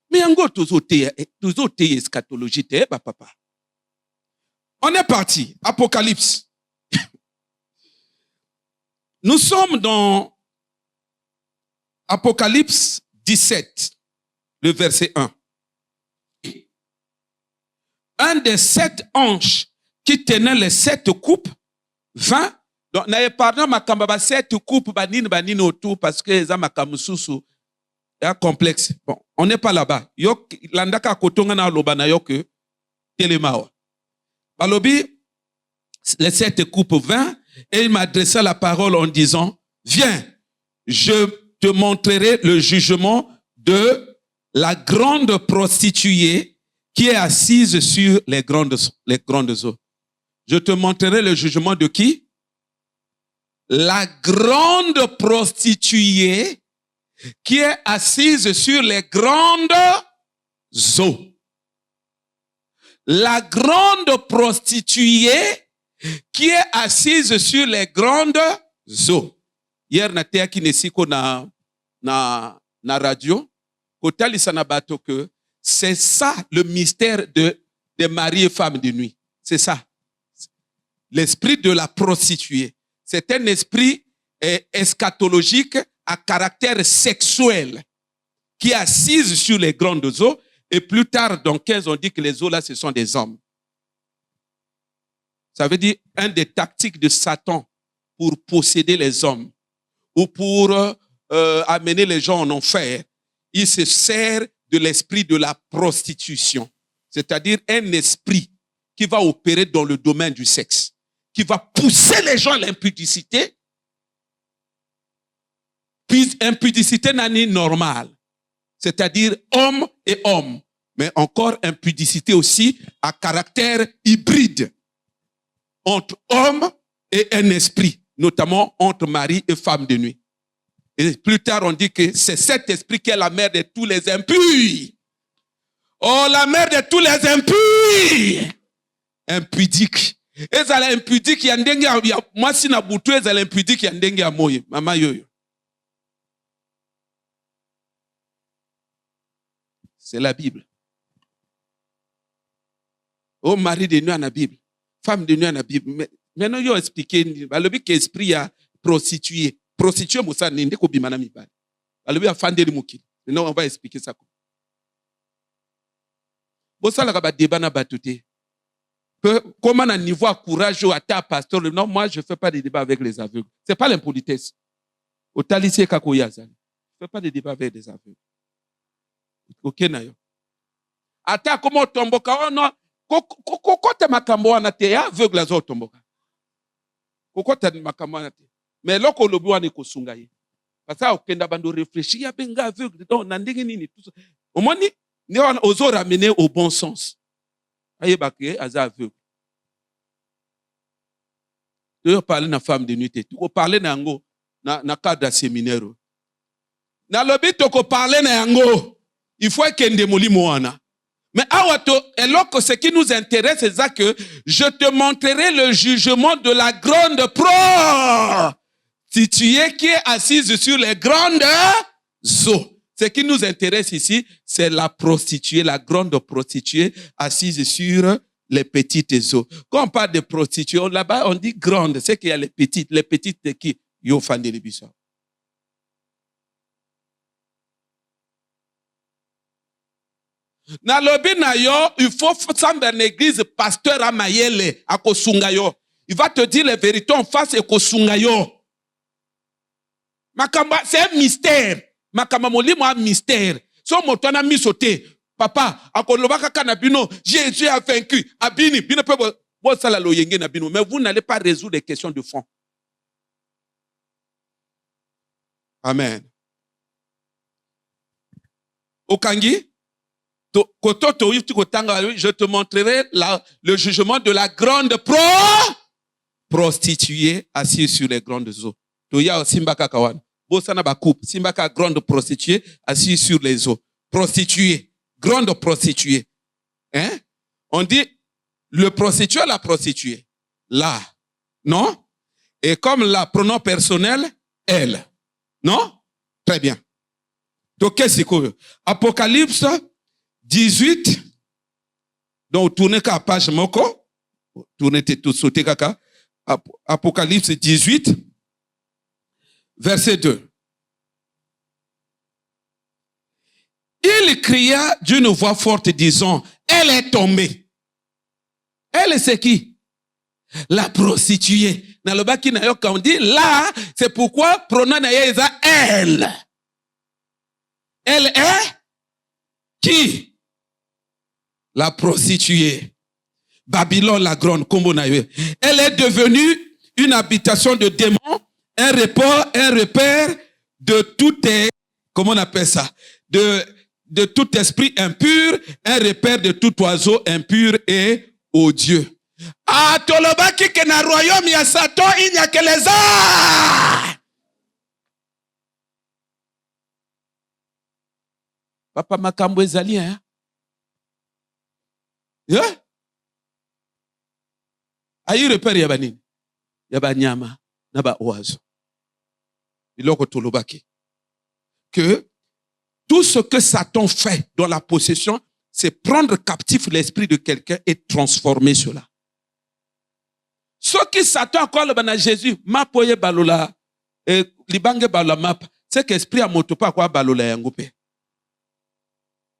Mais encore toujours eschatologie, papa. On est parti. Apocalypse. Nous sommes dans Apocalypse 17, le verset 1. Un des 7 anges qui tenait les 7 coupes, 20. Donc, n'ayez pardon, ma kambaba 7 coupes, banine autour, parce que les amakamsusu est complexe. Bon, on n'est pas là-bas. Yok, landaka kotonga na lobana yok, telemawa. Balobi, les 7 coupes 20, et il m'a adressé la parole en disant, viens, je te montrerai le jugement de la grande prostituée qui est assise sur les grandes eaux. Je te montrerai le jugement de qui? La grande prostituée qui est assise sur les grandes eaux. La grande prostituée qui est assise sur les grandes eaux. Hier natea kinesiko na radio kotali sanabato que c'est ça le mystère des maris et femmes de nuit. C'est ça. L'esprit de la prostituée. C'est un esprit eschatologique à caractère sexuel qui est assise sur les grandes eaux et plus tard dans 15 on dit que les eaux là ce sont des hommes. Ça veut dire un des tactiques de Satan pour posséder les hommes ou pour amener les gens en enfer, il se sert de l'esprit de la prostitution. C'est-à-dire un esprit qui va opérer dans le domaine du sexe, qui va pousser les gens à l'impudicité. Puis impudicité n'est normale. C'est-à-dire homme et homme, mais encore impudicité aussi à caractère hybride entre homme et un esprit, notamment entre mari et femme de nuit. Et plus tard, on dit que c'est cet esprit qui est la mère de tous les impurs. Oh, la mère de tous les impurs. Impudique. Ezala impudique ya ndenge ya mwasi na butu, ezala impudique ya ndenge ya moye. Mama yoyo. C'est la Bible. Oh, mari de nuit à la Bible. Femme de nuit à la Bible. Maintenant, yo expliqué, balobi que esprit ya prostituée. Prostituée, moussa, nende ko bimana mibali. Balobi a fandeli mukili. Maintenant, on va expliquer ça. Bossa la ba débat na batouté. Comment un niveau à courage ou à ta pasteur? Non, moi, je ne fais pas de débat avec les aveugles. Ce n'est pas l'impolitesse. Au talissier kakoyazan. Je ne fais pas de débat avec les aveugles. Ok, nayo. Ata comment tomboka? Oh non. Kokote makambo anate ya aveugle azo tomboka. Kokote makambo anate. Mais loko lobi wane kosunga ye. Parce que okenda bando réfléchir ya benga aveugle. Donc nandenge nini tout ça. Au moins ni on oso ramener au bon sens. Aye bakye aza aveugle. Tu veux parler na femme de nuit, tu veux parler na yango na cadre séminaire. Na lobi toko parler na yango. Il faut kende molimo wana. Mais awato, eloko, ce qui nous intéresse, c'est ça que je te montrerai le jugement de la grande prostituée qui est assise sur les grandes eaux. Ce qui nous intéresse ici, c'est la prostituée, la grande prostituée assise sur les petites eaux. Quand on parle de prostituée, là-bas, on dit grande. C'est qu'il y a les petites. Les petites de qui? Yo fande de biso. Na lobi na yo, il faut samba en église pasteur amayele akosunga yo. Il va te dire les vérités en face et kosunga yo. Makamba, c'est un mystère. Makamba molimo un mystère. So motona misote. Papa, akolobaka kana bino, Jésus a vaincu. Abini, bino pe bo sala lo yenge na bino, mais vous n'allez pas résoudre les questions de fond. Amen. Okangi? Je te montrerai le jugement de la grande prostituée assise sur les grandes eaux. Toya Simbaka Kawan. Bosana Bakoup. Simbaka grande prostituée assise sur les eaux. Prostituée. Grande prostituée. Hein? On dit le prostitué, la prostituée. Là. Non? Et comme la pronom personnel, elle. Non? Très bien. Donc, qu'est-ce que c'est? Apocalypse 18, donc tournez la page moko, tournez tout sauter kaka. Apocalypse 18, verset 2. Il cria d'une voix forte disant, elle est tombée. Elle c'est qui? La prostituée. Dans le bas qui n'a pas on dit là, c'est pourquoi pronom naïza elle. Elle est qui? La prostituée. Babylone la grande, elle est devenue une habitation de démons, un repère de tout, comment on appelle ça? De tout esprit impur, un repère de tout oiseau impur et odieux. Ah, tolobaki ke na royaume ya Satan, il n'y a que les arts. Papa makambo ezali, hein? Yeah? Ayi repère yabanini? Yabanyama, naba oiseau. Iloko tolobaki. Que tout ce que Satan fait dans la possession, c'est prendre captif l'esprit de quelqu'un et transformer cela. Ce qui Satan encore le bana Jésus, ma poye balola, libange balola map, c'est qu'esprit a motopa quoi balola yangope.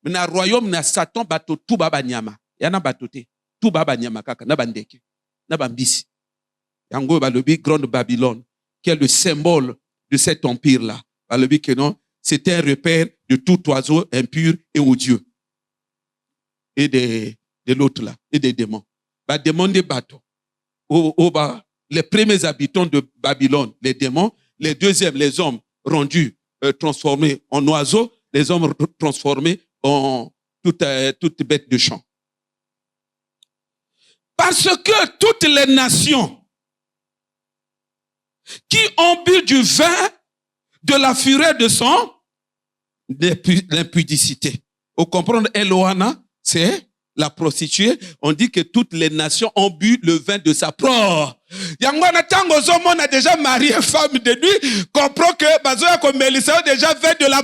Mais na royaume na Satan bato tout baba nyama. Yana batote, tout baba nyama kaka, na bandeke, na bambisi. Yango balobi grande Babylone, qui est le symbole de cet empire-là. Balobi que non, c'était un repère de tout oiseau impur et odieux. Et de l'autre là, et des démons. Bah, démons des bateaux. Les premiers habitants de Babylone, les démons, les deuxièmes, les hommes rendus, transformés en oiseaux, les hommes transformés en toute bête de champ. Parce que toutes les nations qui ont bu du vin de la fureur de son l'impudicité. Vous comprenez, Eloana, c'est la prostituée. On dit que toutes les nations ont bu le vin de sa propre. Yangwana tango zomo a déjà marié femme de lui, comprend que bazoya comme Mélissa a déjà fait de la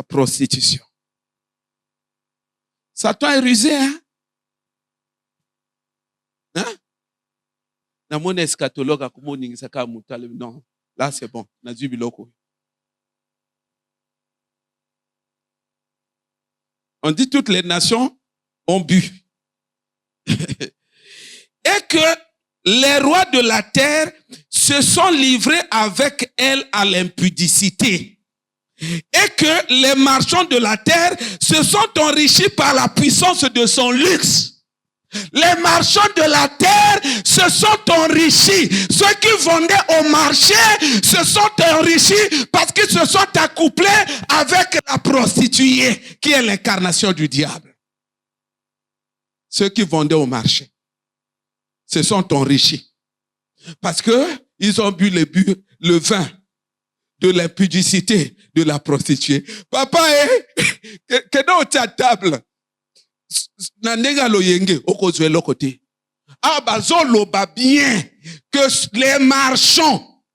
prostitution. Satan est rusé, hein? Hein? Namone eschatologue a comment ningisaka mutale. Non, là c'est bon. Nazu biloko. On dit toutes les nations ont bu. Et que les rois de la terre se sont livrés avec elle à l'impudicité. Et que les marchands de la terre se sont enrichis par la puissance de son luxe. Les marchands de la terre se sont enrichis. Ceux qui vendaient au marché se sont enrichis parce qu'ils se sont accouplés avec la prostituée qui est l'incarnation du diable. Ceux qui vendaient au marché se sont enrichis parce que ils ont bu le vin de l'impudicité de la prostituée. Papa, que dans ta table Nandenga loyenge okozwe lokote. Ah bazolo ba bien que les marchands,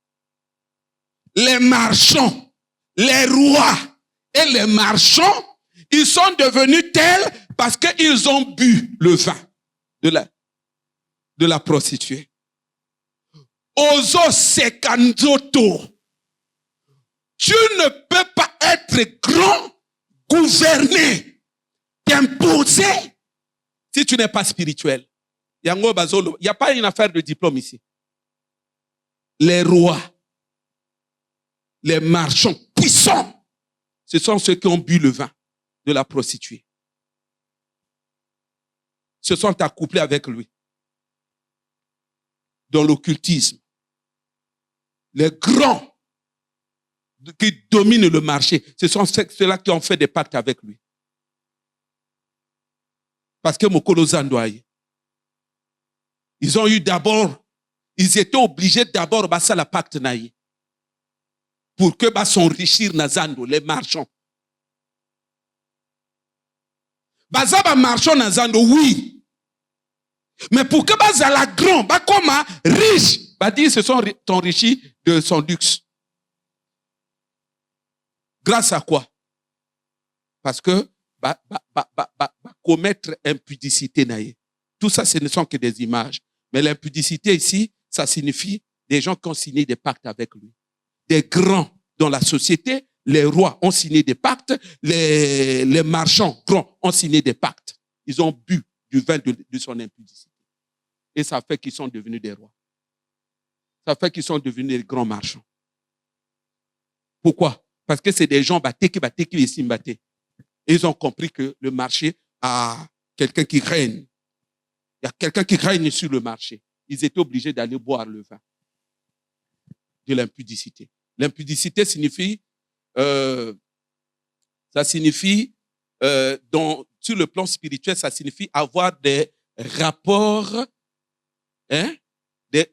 les rois et les marchands, ils sont devenus tels parce qu'ils ont bu le vin de la prostituée. Ozo sekanzoto. Tu ne peux pas être grand, gouverner, t'imposer si tu n'es pas spirituel. Il n'y a pas une affaire de diplôme ici. Les rois, les marchands puissants, ce sont ceux qui ont bu le vin de la prostituée. Se sont accouplés avec lui. Dans l'occultisme. Les grands qui dominent le marché, ce sont ceux-là qui ont fait des pactes avec lui. Parce que Mokolo Zandoaye, ils ont eu d'abord, ils étaient obligés d'abord de faire la pacte naïe pour que s'enrichir Nazando, les marchands. Bazaba marchand Nazando, oui. Mais pour que la grand, comme riche, ils se sont enrichis de son luxe. Grâce à quoi? Parce que commettre impudicité naïe. Tout ça, ce ne sont que des images. Mais l'impudicité ici, ça signifie des gens qui ont signé des pactes avec lui. Des grands dans la société, les rois ont signé des pactes, les marchands grands ont signé des pactes. Ils ont bu du vin de son impudicité. Et ça fait qu'ils sont devenus des rois. Ça fait qu'ils sont devenus des grands marchands. Pourquoi? Parce que c'est des gens qui ici battés. Et ils ont compris que le marché a quelqu'un qui règne. Il y a quelqu'un qui règne sur le marché. Ils étaient obligés d'aller boire le vin de l'impudicité. L'impudicité signifie, sur le plan spirituel, ça signifie avoir des rapports,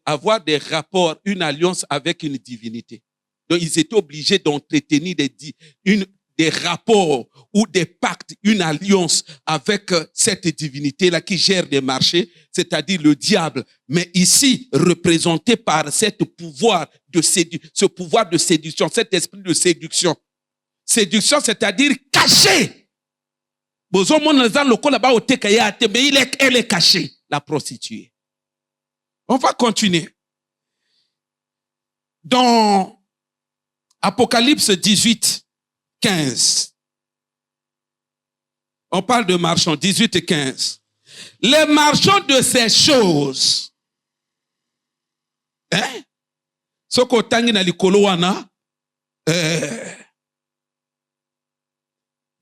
avoir des rapports, une alliance avec une divinité. Donc, ils étaient obligés d'entretenir des rapports ou des pactes, une alliance avec cette divinité-là qui gère les marchés, c'est-à-dire le diable. Mais ici, représenté par ce pouvoir de séduction, cet esprit de séduction. Séduction, c'est-à-dire caché. Mais elle est cachée, la prostituée. On va continuer. Dans Apocalypse 18, 15. On parle de marchands, 18 et 15. Les marchands de ces choses. Soko tangi na likolo wana.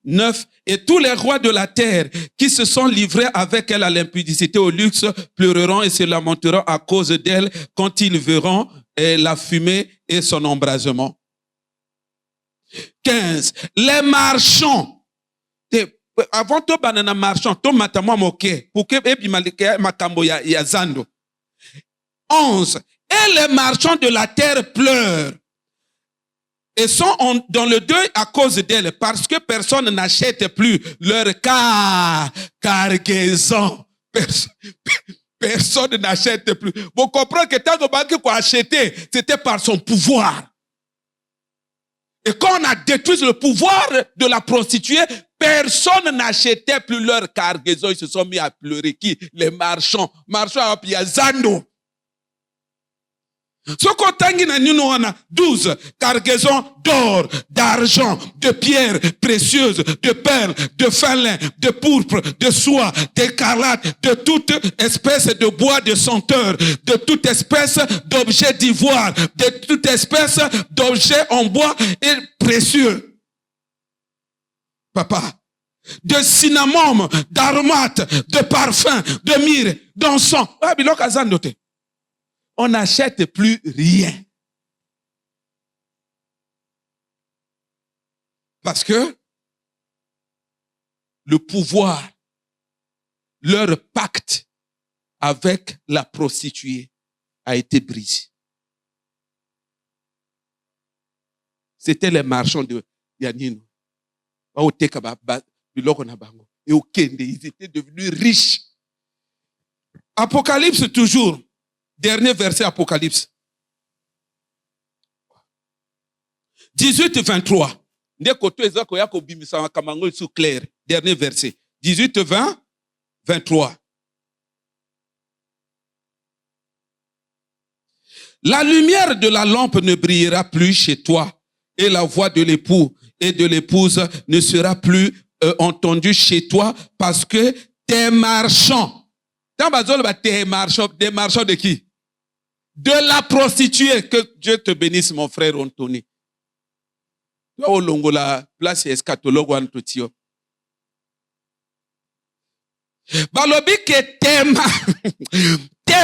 9. Et tous les rois de la terre qui se sont livrés avec elle à l'impudicité, au luxe, pleureront et se lamenteront à cause d'elle quand ils verront la fumée et son embrasement. 15. Les marchands. Avant tout banana marchand, tout matamo moke. Pour que ebi malike makambo ya zando. 11. Et les marchands de la terre pleurent. Et sont dans le deuil à cause d'elle, parce que personne n'achète plus leur cargaison. Personne n'achète plus. Vous comprenez que tant que banque qu'on acheté, c'était par son pouvoir. Et quand on a détruit le pouvoir de la prostituée, personne n'achetait plus leur cargaison. Ils se sont mis à pleurer. Qui? Les marchands. Marchands, puis il y a Zando. Ce qu'on tangi na nino wana 12 cargaisons d'or, d'argent, de pierres précieuses, de perles, de fin lin, de pourpre, de soie, d'écarlate, de toute espèce de bois de senteur, de toute espèce d'objets d'ivoire, de toute espèce d'objets en bois et précieux. Papa, de cinnamome, d'aromates, de parfums, de myrrhe, d'encens. Ah, bilok azandote. On n'achète plus rien. Parce que le pouvoir, leur pacte avec la prostituée a été brisé. C'était les marchands de Yanino. Et au Kende, ils étaient devenus riches. Apocalypse toujours. Dernier verset Apocalypse. 18-23. Dernier verset. 18-23. La lumière de la lampe ne brillera plus chez toi, et la voix de l'époux et de l'épouse ne sera plus entendue chez toi, parce que tes marchands, des marchands de qui? De la prostituée. Que Dieu te bénisse, mon frère Anthony. La place eschatologue Antotio. Balobi que tes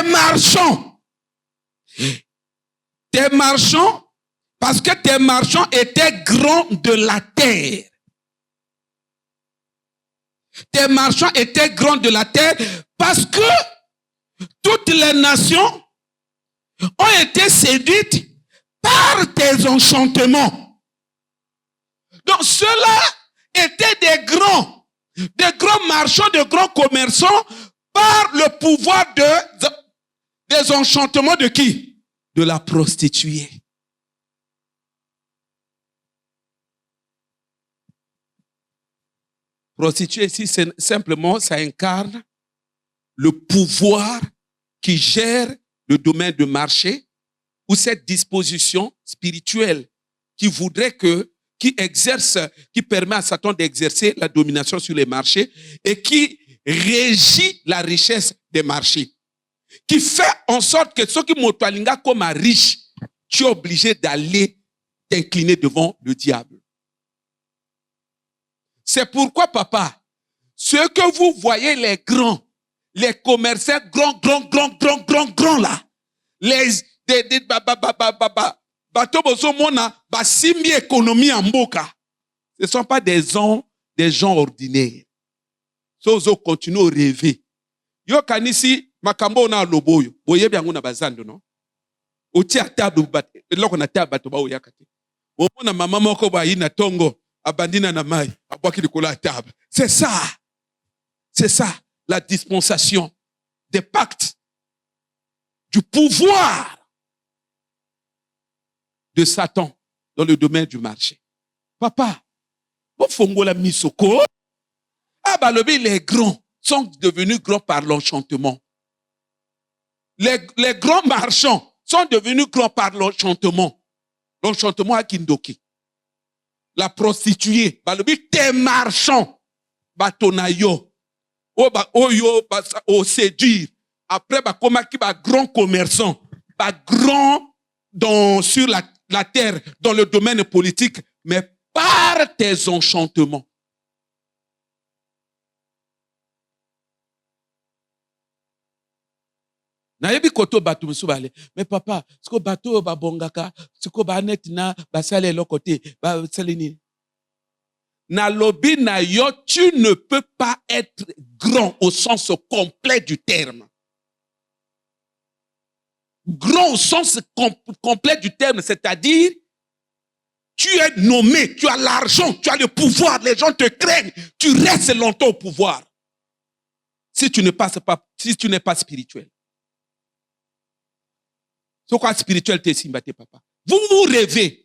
marchands, parce que tes marchands étaient grands de la terre. Tes marchands étaient grands de la terre, parce que toutes les nations ont été séduites par tes enchantements. Donc ceux-là étaient des grands marchands, de grands commerçants par le pouvoir des enchantements de qui? De la prostituée. Prostituée ici, simplement, ça incarne le pouvoir qui gère le domaine de marché, ou cette disposition spirituelle qui voudrait qui permet à Satan d'exercer la domination sur les marchés et qui régit la richesse des marchés. Qui fait en sorte que ceux qui motoalinga comme un riche, tu es obligé d'aller t'incliner devant le diable. C'est pourquoi, papa, ce que vous voyez les grands, les commerçants grands là, les économie en boka, ce ne sont pas des gens ordinaires. Sozo continue à rêver. Yo kanisi makambo na loboyo, boye byangu na bazando no. Oti atabu bat, eloko na tabu bato ba oyakati. Omona mama moko ba yina tongo, abandina na mai, abwaki likola table. C'est ça. C'est ça, la dispensation des pactes, du pouvoir de Satan dans le domaine du marché. Papa, la misoko, les grands sont devenus grands par l'enchantement. Les grands marchands sont devenus grands par l'enchantement. L'enchantement à Kindoki. La prostituée, tes marchands, batonayo. Au séduire. Après, grand commerçant, grand sur la terre, dans le domaine politique, mais par tes enchantements. Nayebi koto bato musubale. Mais papa, siko bato ba bongaka, siko ba net na basale lo côté, ba salini. Na lobi na yo, tu ne peux pas être grand au sens complet du terme. Grand au sens complet du terme, c'est-à-dire tu es nommé, tu as l'argent, tu as le pouvoir, les gens te craignent, tu restes longtemps au pouvoir. Si tu n'es pas spirituel. C'est quoi spirituel t'es simbaté, papa? Vous rêvez.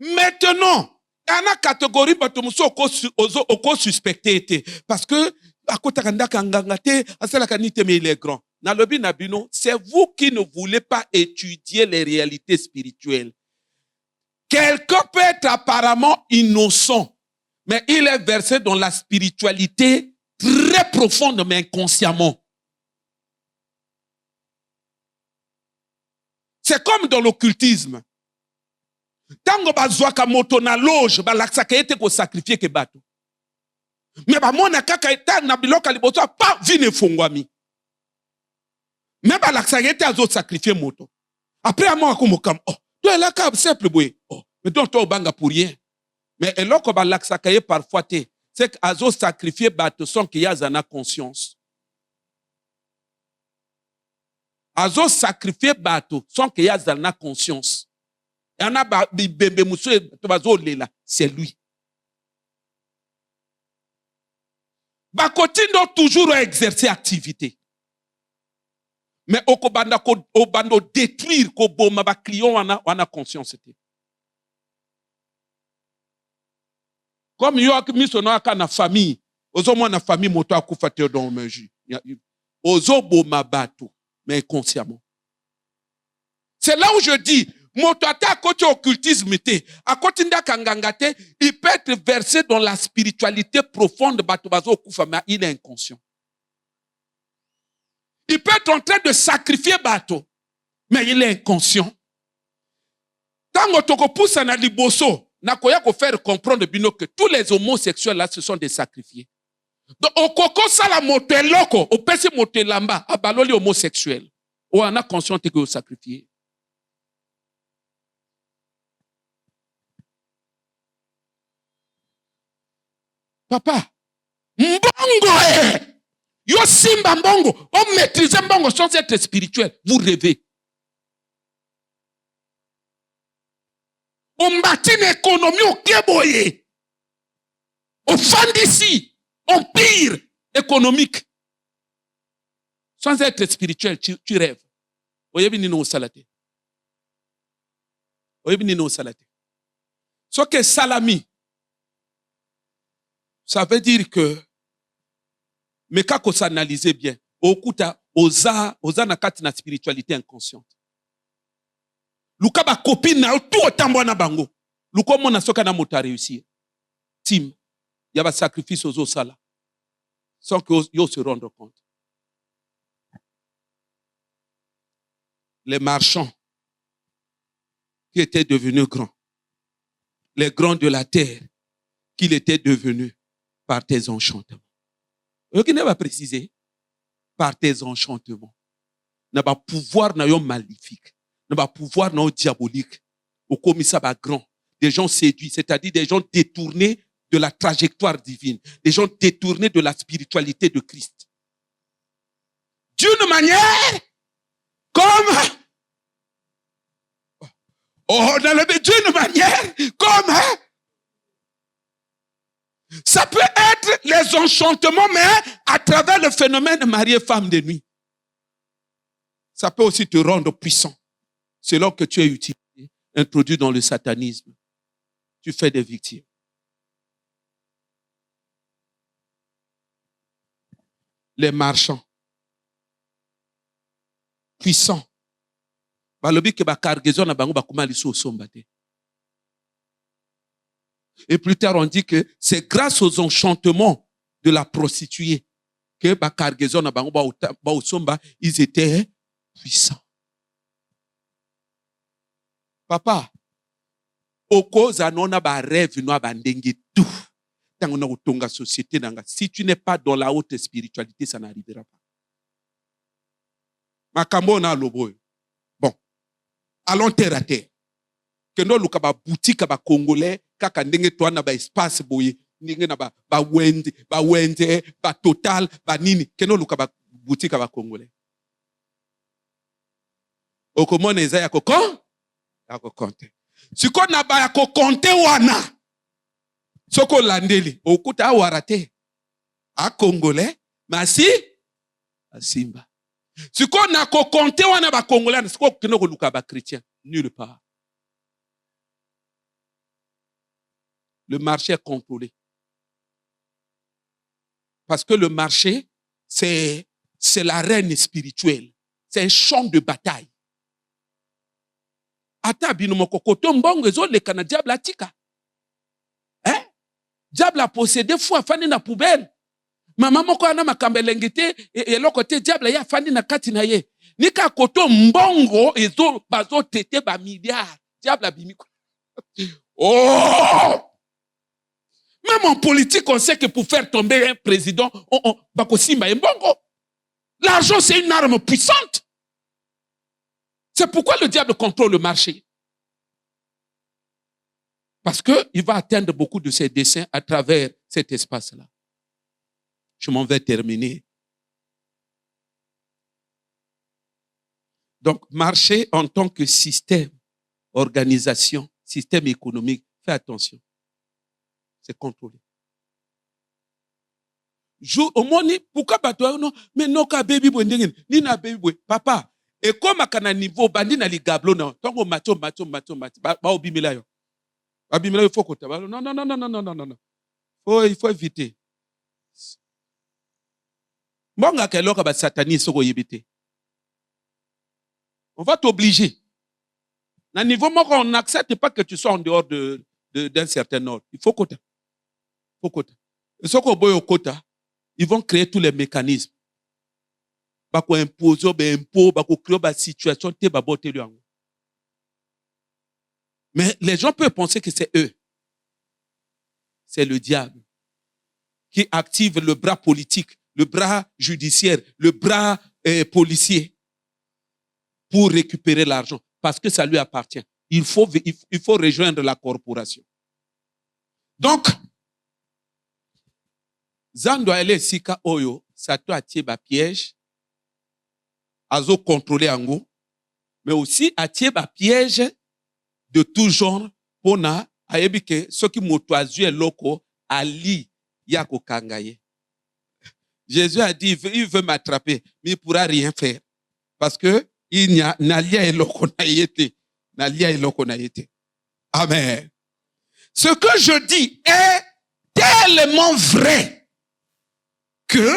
Maintenant, il y a une catégorie qui suspecté parce que il est grand. C'est vous qui ne voulez pas étudier les réalités spirituelles. Quelqu'un peut être apparemment innocent, mais il est versé dans la spiritualité très profonde, mais inconsciemment. C'est comme dans l'occultisme. Tango bazwaka moto na loge balaksaka ete ko sacrifier ke bato. Mais ba mona kaka eta na biloka liboso pa vine fongwami. Mais balaksaka ete azo sacrifier moto. Après amon akomokam oh, to la ka simple boy. Oh, mais donc to banga pour rien. Mais eloko balaksaka ye parfois te, c'est que azo sacrifier bato sans qu'il y a zana conscience. Azo sacrifier bato sans qu'il y a zana conscience. C'est lui. Bakotindo toujours exercer activité. Mais obando détruire ko boma ba client wana conscience. Comme yo misono aka na famille, ozo mo na famille moto akufa te don meji. Ozo boma bato mais inconsciemment. C'est là où je dis Motoata à côté occultisme, à côté d'akangangate, il peut être versé dans la spiritualité profonde, mais il est inconscient. Il peut être en train de sacrifier bateau, mais il est inconscient. Tant que pousse na liboso, na koya ko faire comprendre que tous les homosexuels là ce sont des sacrifiés. Donc au koko sala moteloko, au pesi motelamba, abaloli homosexuel, ou on a conscience que vous sacrifiez. Papa, mbongo yo simba mbongo, on maîtrise mbongo sans être spirituel, vous rêvez. On bâtit une économie au Kéboye. On fend d'ici, on pire économique. Sans être spirituel, tu rêves. Oyebini no salate. Oyebini no salate. Ce que salami, ça veut dire que, mais quand on s'analyse bien, okuta oza nakati na spiritualité inconsciente. Luka ba copine na tout autant na bango. Luka mona soka na mota réussir. Tim, y a ba sacrifice aux sala. Sans que yo se rende compte. Les marchands qui étaient devenus grands. Les grands de la terre qu'il était devenu par tes enchantements. Qui ne va préciser? Par tes enchantements. N'a pas pouvoir na yo maléfique. N'a pas pouvoir na yo diabolique. Au commissar ba grand. Des gens séduits, c'est-à-dire des gens détournés de la trajectoire divine. Des gens détournés de la spiritualité de Christ. D'une manière comme d'une manière comme ça peut être les enchantements, mais à travers le phénomène marié-femme de nuit. Ça peut aussi te rendre puissant. C'est là que tu es utilisé, introduit dans le satanisme. Tu fais des victimes. Les marchands puissants. Et plus tard, on dit que c'est grâce aux enchantements de la prostituée que ils étaient puissants. Papa, si tu n'es pas dans la haute spiritualité, ça n'arrivera pas. makambo na lobo. Bon, allons terre à terre. Que nous luka ba boutique ba congolais kaka ndenge to na ba espace boye ndenge na ba wende ba total ba nini que nous luka ba boutique ba congolais. Okomona eza ya kokon ya kokonte. Siko na ba ya kokonte wana. Soko landeli okuta awarate a congolais masi asimba. Siko na kokonte wana ba congolais siko kino luka ba chrétien nulle part. Le marché est contrôlé. Parce que le marché, c'est l'arène spirituelle. C'est un champ de bataille. Ata binomoko koto mbongo ezo le kana diable atika. Hein? Diable a possédé fou afani na poubelle. Mama moko ana makambelengite et l'autre côté diable ya afani na kati na ye. Nika koto mbongo ezo bazo tete ba milliard. Diable abimiko. Oh! Même en politique, on sait que pour faire tomber un président, l'argent, c'est une arme puissante. C'est pourquoi le diable contrôle le marché. Parce qu'il va atteindre beaucoup de ses desseins à travers cet espace-là. Je m'en vais terminer. Donc, marché en tant que système, organisation, système économique, fais attention. C'est contrôlé. Au monde, pourquoi bato non mais non ka baby boy ndenge ni na baby boy papa et comme kana niveau bandi na ligablo na tongo macho ba obimela yo abimela yo foko ta non il faut éviter monga ke loka ba satanisme soko yebite on va t'obliger na niveau moko on n'accepte pas que tu sois en dehors d'un certain ordre il faut quota. Et ce qu'on voit au quota, ils vont créer tous les mécanismes. Bako imposer, impôt, bako créer une situation, mais les gens peuvent penser que c'est eux. C'est le diable qui active le bras politique, le bras judiciaire, le bras policier pour récupérer l'argent parce que ça lui appartient. Il faut rejoindre la corporation. Donc, Zando ele sika oyo, sato atie ba piège, azo contrôler ango, mais aussi atie ba piège de tout genre, pona, aebike, ce qui motoazue loko, ali, yako kangaye. Jésus a dit, il veut m'attraper, mais il ne pourra rien faire. Parce que, il n'y a, nalia eloko na yete. Nalia eloko na yete. Amen. Ce que je dis est tellement vrai que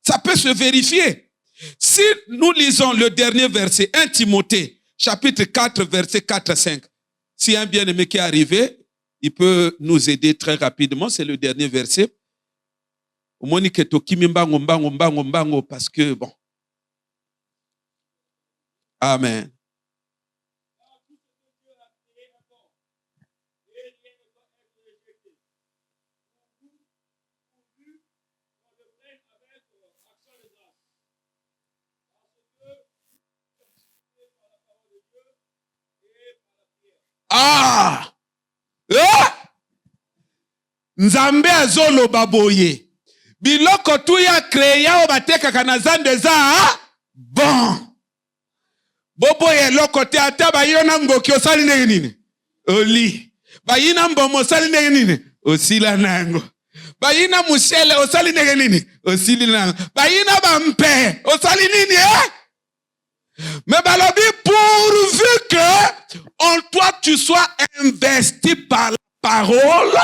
ça peut se vérifier. Si nous lisons le dernier verset, 1 Timothée, chapitre 4, verset 4-5, si un bien-aimé qui est arrivé, il peut nous aider très rapidement, c'est le dernier verset. Parce que, bon. Amen. Ah! Nzambe azolo baboye. Biloko tu ya créa o bateka kana zande za bon. Bobo ye lokote ata bayina ngoki osali ndenge nini? Oli. Bayina mbomo osali ndenge nini? Osila nango. Bayina mushele osali ndenge nini? Osili nango. Bayina bampe osali nini Mais balobi pourvu que en toi tu sois investi par la parole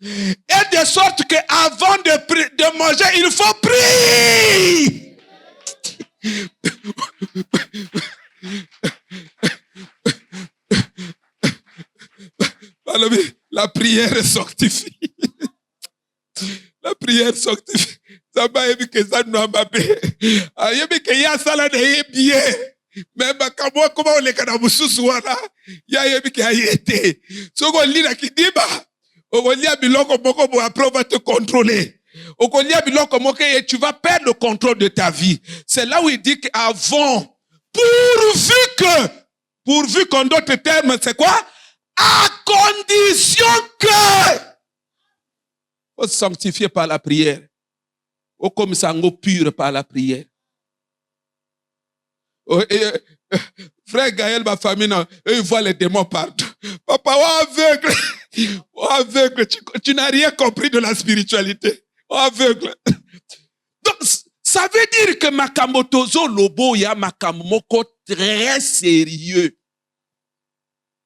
et de sorte que avant de manger il faut prier. Balobi la prière sanctifie. La prière sanctifie. Ça va éviter que ça nous embêche. Ayebi que ya sala de bien. Mais comment on les kana mususu wana ya yebi que ayete. Soko lila kidiba. On lia biloko boko bo après on va te contrôler. Okolia biloko moko et tu vas perdre le contrôle de ta vie. C'est là où il dit qu'avant, pourvu qu'en d'autres termes, c'est quoi? À condition que faut se sanctifier par la prière. Ou comme sango pur par la prière. Frère Gaël, ma famille, non, eux, ils voient les démons partout. Papa, aveugle, tu n'as rien compris de la spiritualité. Aveugle. Donc, ça veut dire que Makamotozo Lobo, il y a Makamoko très sérieux.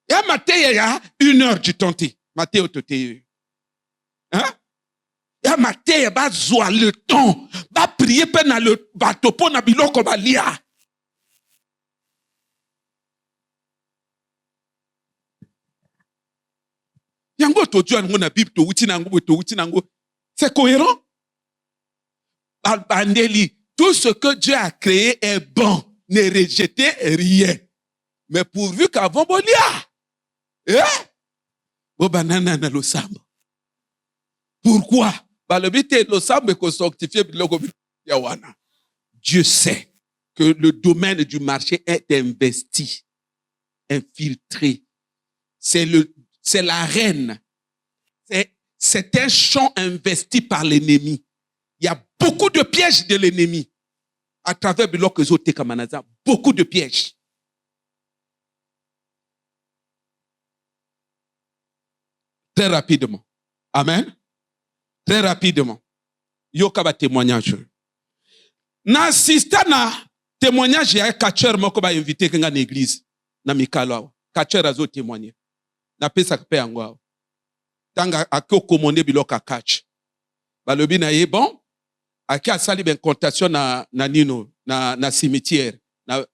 Il y a Matéo, il y a 1 heure du temps. Matéo, hein? Il y a Matéo, il zoa le temps. Il va prier pendant le bateau pour Nabiloko Balia. C'est cohérent. Tout ce que Dieu a créé est bon. Ne rejetez rien. Mais pourvu qu'avant Bolia. Pourquoi? Dieu sait que le domaine du marché est investi, infiltré. C'est l'arène. C'est un champ investi par l'ennemi. Il y a beaucoup de pièges de l'ennemi. À travers Bilok Zote Kamanaza, beaucoup de pièges. Très rapidement. Amen. Très rapidement. Yokaba témoignage. Na sista na témoignage ya kacheur moko ba invité kenga na église na mikalo. Kacheur azo témoigner. Na pesa pe yango. Tanga akko commandé biloka catch. Ba lobi na ye bon. Aki asali ben contation na nino na cimetière na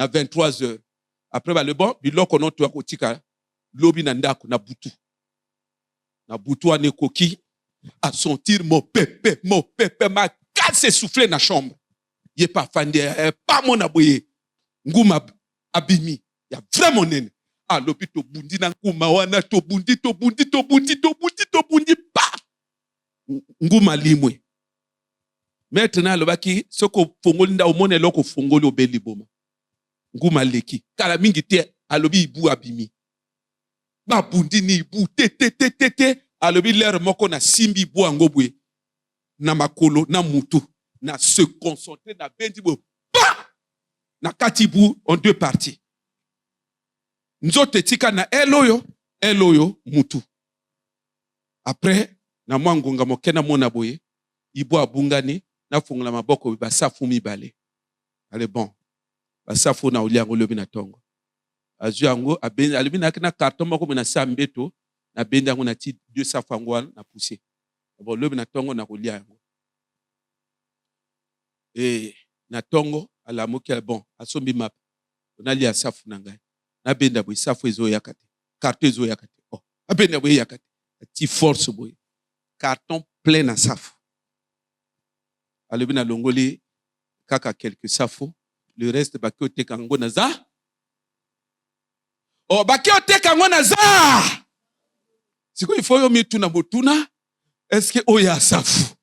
23h. Après ba le bon biloko non to akotika lobi na ndako na butu. Na butu ane koki à sentir mon pépé ma case s'essouffler na chambre. Yé pas fandé pas mon aboye. Nguma abimi. Ya vraiment nene. Ah l'hôpital bundi na kuma wana to bundi pa. Nguma limwe. Maintenant le baki soko fongoli nda omone loko fongoli obeli boma. Nguma leki. Kala mingi te alobi ibu abimi. Ba bundi ni ibu te alobi l'air moko na simbi ibu angobwe. Na makolo na mutu na se concentrer na bendi bo. Na katibu en 2 parties. Nzote tika na eloyo mutu. Après na mwangonga mokena mona boye ibu abungani na fungula maboko basafu mibale. Allez bon. Basafu na uliango lobi na tongo. Azu yango abendi alibi na carton moko na sambeto na bendi yango na ti 2 safu ngwala na pousser. Bon lobi na tongo na kulia yango. Na tongo ala moki bon asombi map. Onali asafu na ngai. Na benda boy safu ezo yakate. Carton ezo yakate. Oh, abenda boy yakate. Ti force boy. Carton plein na safu. Alobi na longoli kaka quelques safu. Le reste baki oteka ngo na za. Oh, baki oteka ngo na za. Siko ifo yo mitu na botuna. Est-ce que oya safu?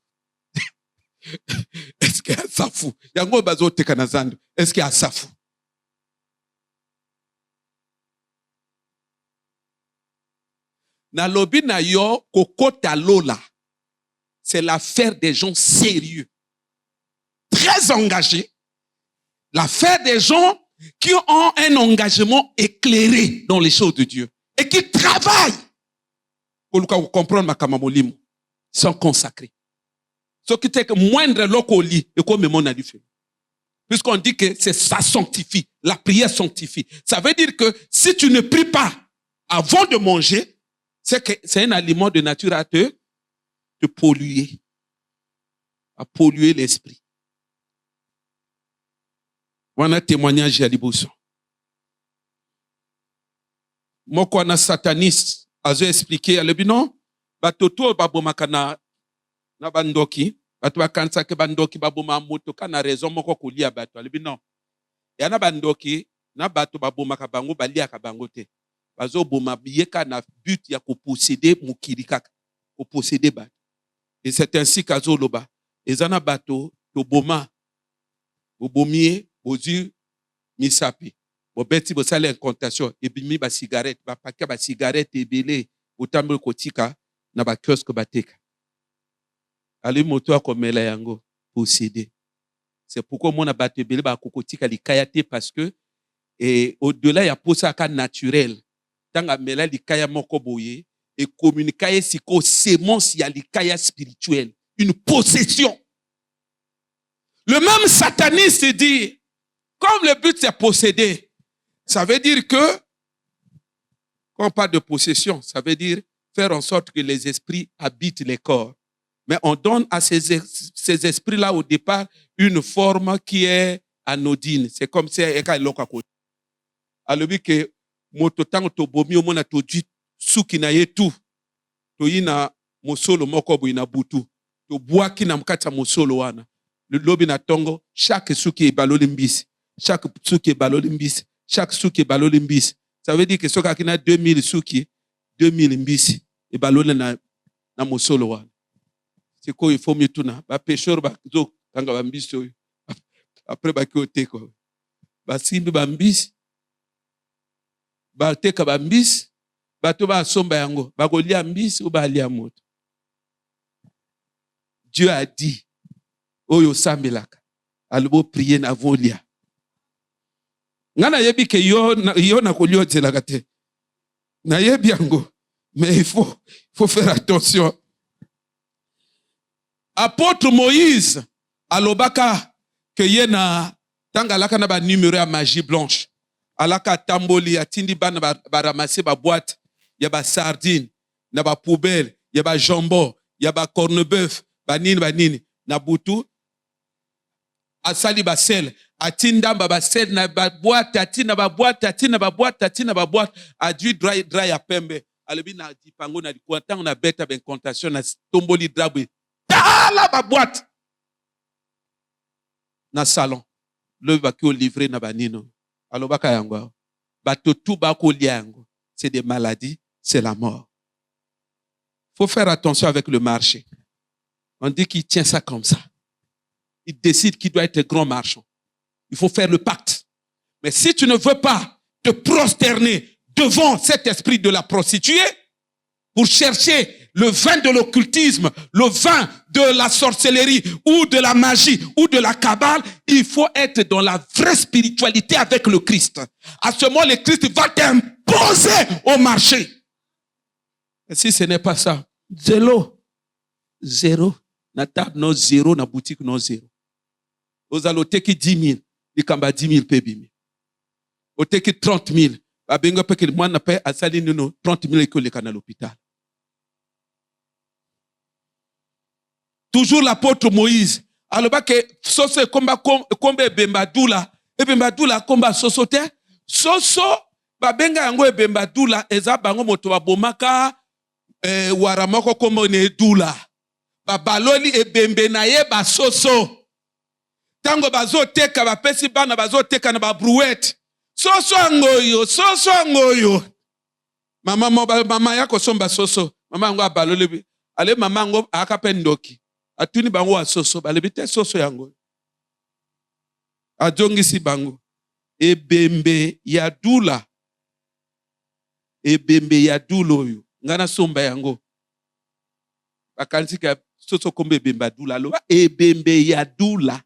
Est-ce que asafu? Yango bazo oteka na zando. Est-ce que asafu? Na lobi na yo kokota lola. C'est l'affaire des gens sérieux. Très engagés. L'affaire des gens qui ont un engagement éclairé dans les choses de Dieu. Et qui travaillent. Pour comprendre ma kamamolimu. Sont consacrés. Ce qui est que moindre locoli et comme mon a dit. Puisqu'on dit que ça sanctifie. La prière sanctifie. Ça veut dire que si tu ne pries pas avant de manger, c'est que c'est un aliment de nature à te polluer. À polluer l'esprit. Wana témoignage ya liboso. Moko wana sataniste azo expliquer alobi non batoto babomaka na bandoki bato bakanisa ke bandoki baboma moto kana raison moko kolia bato alobi non yana bandoki na bato babomaka bango baliaka bango te bazo boma yeka na but ya ko posséder mokili kaka ko posséder bato Et c'est ainsi qu'azoloba. Ezana bato, toboma, bobomie, bozu, misapi. Bobeti, bosale incantation, ebimi ba cigarette, ba paquet ba cigarette, ebele, otambe kotika, na ba kiosque bateka. Ali moto akomela yango, possédé. C'est pourquoi mon abato ebele ba kokotika likayate parce que, et au-delà, il y a pour ça naturel. Tanga mela likaya moko boye, et communiquer siko sémence ya likaya spirituel. Une possession. Le même sataniste dit, comme le but c'est posséder, ça veut dire que, quand on parle de possession, ça veut dire faire en sorte que les esprits habitent les corps. Mais on donne à ces esprits-là au départ une forme qui est anodine. C'est comme si alobi ke moto tango to bomi omona to dit suki na yetu to yina mosolo moko bo ina butu to boaki na mkata mosolo wana le lobi na tongo chaque suki e baloli mbisi chaque suki e baloli mbisi chaque suki e baloli mbisi. Ça veut dire que soka kina 2000 suki 2000 mbisi e baloli na mosolo wana. C'est quoi il faut mituna ba pêcheur ba zo tanga ba mbisi après ba kioteko ba simbi ba mbisi bateka ba mbisi bato ba somba yango bakolia mbisi ou balia moto. Dieu a dit oyo sambelaka albo prier na volia ngana yebi ke yo na kolio tselaka te na yebi yango, mais il faut faire attention. Apôtre Moïse alobaka ke yena tangalaka na ba numéro ya magie blanche alaka tamboli atindi bana baramase ba boîte ya ba sardine na ba poubelle ya ba jambon ya ba corned-beef banini na butu asali ba sel atinda ba sel na ba boîte atina ba boîte adu dry ya pembe alebi na dipango na dikwatang na beta ben contation na tomboli drabwe tala ba boîte na salon le bakio livré na banino. Alors, c'est des maladies, c'est la mort. Il faut faire attention avec le marché. On dit qu'il tient ça comme ça. Il décide qu'il doit être grand marchand. Il faut faire le pacte. Mais si tu ne veux pas te prosterner devant cet esprit de la prostituée, pour chercher le vin de l'occultisme, le vin de la sorcellerie, ou de la magie, ou de la cabale, il faut être dans la vraie spiritualité avec le Christ. À ce moment, le Christ va t'imposer au marché. Et si ce n'est pas ça, zéro. Na table, non zéro, na boutique, non zéro. Aux alloteki 10 000, il kamba 10 000 pébimi. Oteki 30 000. Abenga peke le moine paye à sali nous 30 000 que les canaux à l'hôpital. Toujours l'apôtre Moïse. Alors que soso komba bembadula e bembadula komba sosote soso babenga yango e bembadula eza bango moto babomaka waramoko kombo ne dula babaloli e bembe na ye ba soso tango bazoteka bapesi bana bazoteka na ba brouette soso angoyo mama yako somba soso mama ngo abalole ale mama ngo akapendoki atuni bango wa soso balebite soso yango adongisi bango ebembe ya dula oyo ngana somba yango bakansika soso kombe ebembe dula lo ebembe ya dula.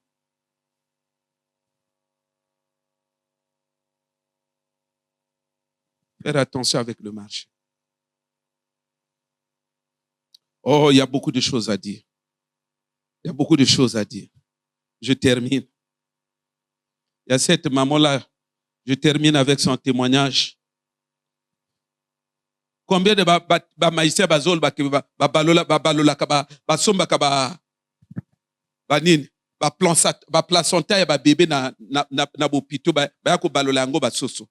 Faire attention avec le marché. Oh, il y a beaucoup de choses à dire. Il y a beaucoup de choses à dire. Je termine. Il y a cette maman-là, je termine avec son témoignage. Combien de maïsia bazol balola basomba kaba banine ba placenta ya ba bébé na bopito ba yako balola ngo basoso.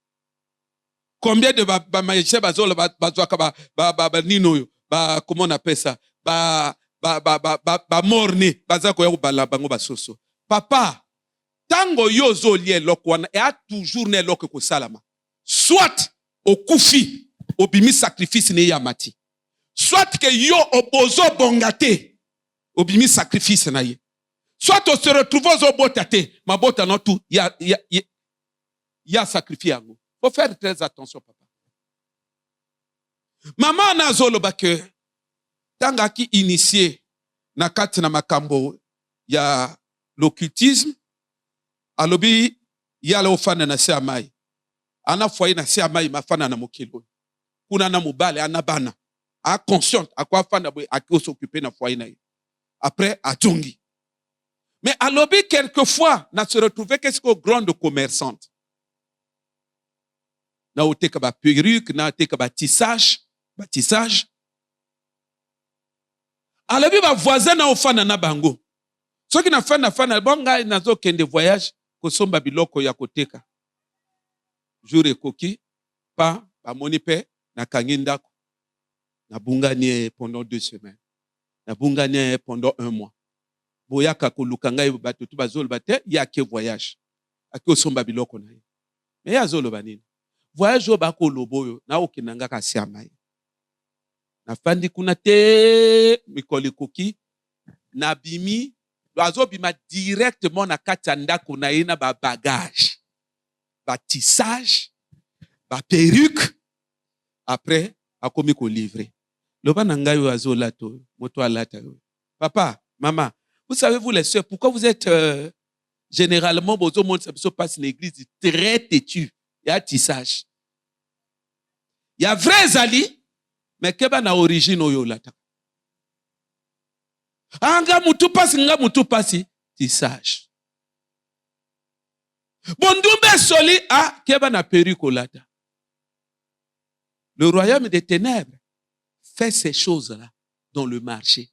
Combien de maïsia bazol bazwaka ba nino yo ba comment on appelle ça ba morni bazako ya bala bango basoso. Papa tango yozo lie lokwana e a toujours ne lok ko salama. Soit au kufi obimi sacrifice ne yamati. Soit que yo obozo bongate obimi sacrifice na ye. Soit on se retrouve aux botate, ma bota non tout, il y a sacrifié yango. Faut faire très attention, papa. Maman na zolo bake, tanga ki initié na kati na makambo ya l'occultisme, alobi ya le ofana na se amai. Ana foye na se amai mafana na mokilo. Kuna na mobale ana bana. A conscient à quoi fana boy a qui s'occuper na foye na ye. Après a tongi. Mais à l'obé, quelquefois, n'a se retrouvé qu'est-ce qu'au grande commerçante. N'a oté que ba perruque, n'a oté que ba tissage. À l'obé, ba voisin n'a ofana na bango. Ce qui n'a fana, bonga n'a zo kende voyage, ko somba biloko ya koteka. Jour et koki, pa, ba monipe, na kangindako. Na bunganie pendant 2 semaines. Na bunganie pendant 1 mois. Boyaka koluka ngai bato tu bazolo bate ya ke voyage aki osomba biloko na ye me ya zolo banini voyage o bako loboyo na okinanga ka siamai na fandi kuna te mikoli koki na bimi bazo bima directement na kati ndako na ye na ba bagage ba tissage ba perruque après akomi ko livrer loba na ngai o azola to moto alata yo papa maman. Vous savez, vous les sœurs, pourquoi vous êtes généralement, au monde, ça se passe une église très têtue. Il y a tissage. Il y a vrai Zali, mais keba na origine oyo lata. Nga mutu pasi, tissage. Bondumbe soli, keba na perruque lata. Le royaume des ténèbres fait ces choses-là dans le marché.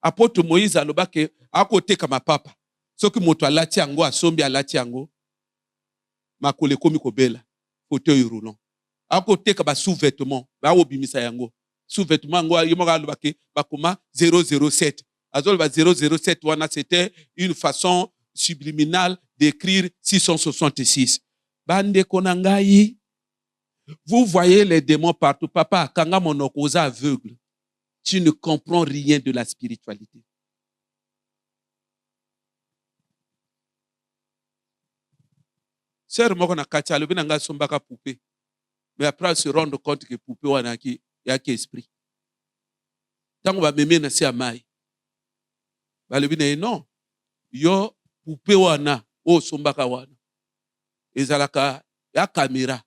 Apôtre Moïse aloba ke akote kama papa soki moto alati yango asombi alati yango makole komi kobela fauteuil roulant akote ka ba sous-vêtement ba obimisa yango sous-vêtement yango yemo aloba ke bakoma 007 azoloba 007 wana c'était une façon subliminale d'écrire 666 bande konangai. Vous voyez les démons partout. Papa kanga monoko oza aveugle. Tu ne comprends rien de la spiritualité. Sœur moko na kati alobi na nga sombaka poupée. Mais après se rendre compte que poupée wana ki ya ki esprit. Tango ba meme na si amai. Balobi na non. Yo poupée wana o sombaka wana. Ezalaka ya caméra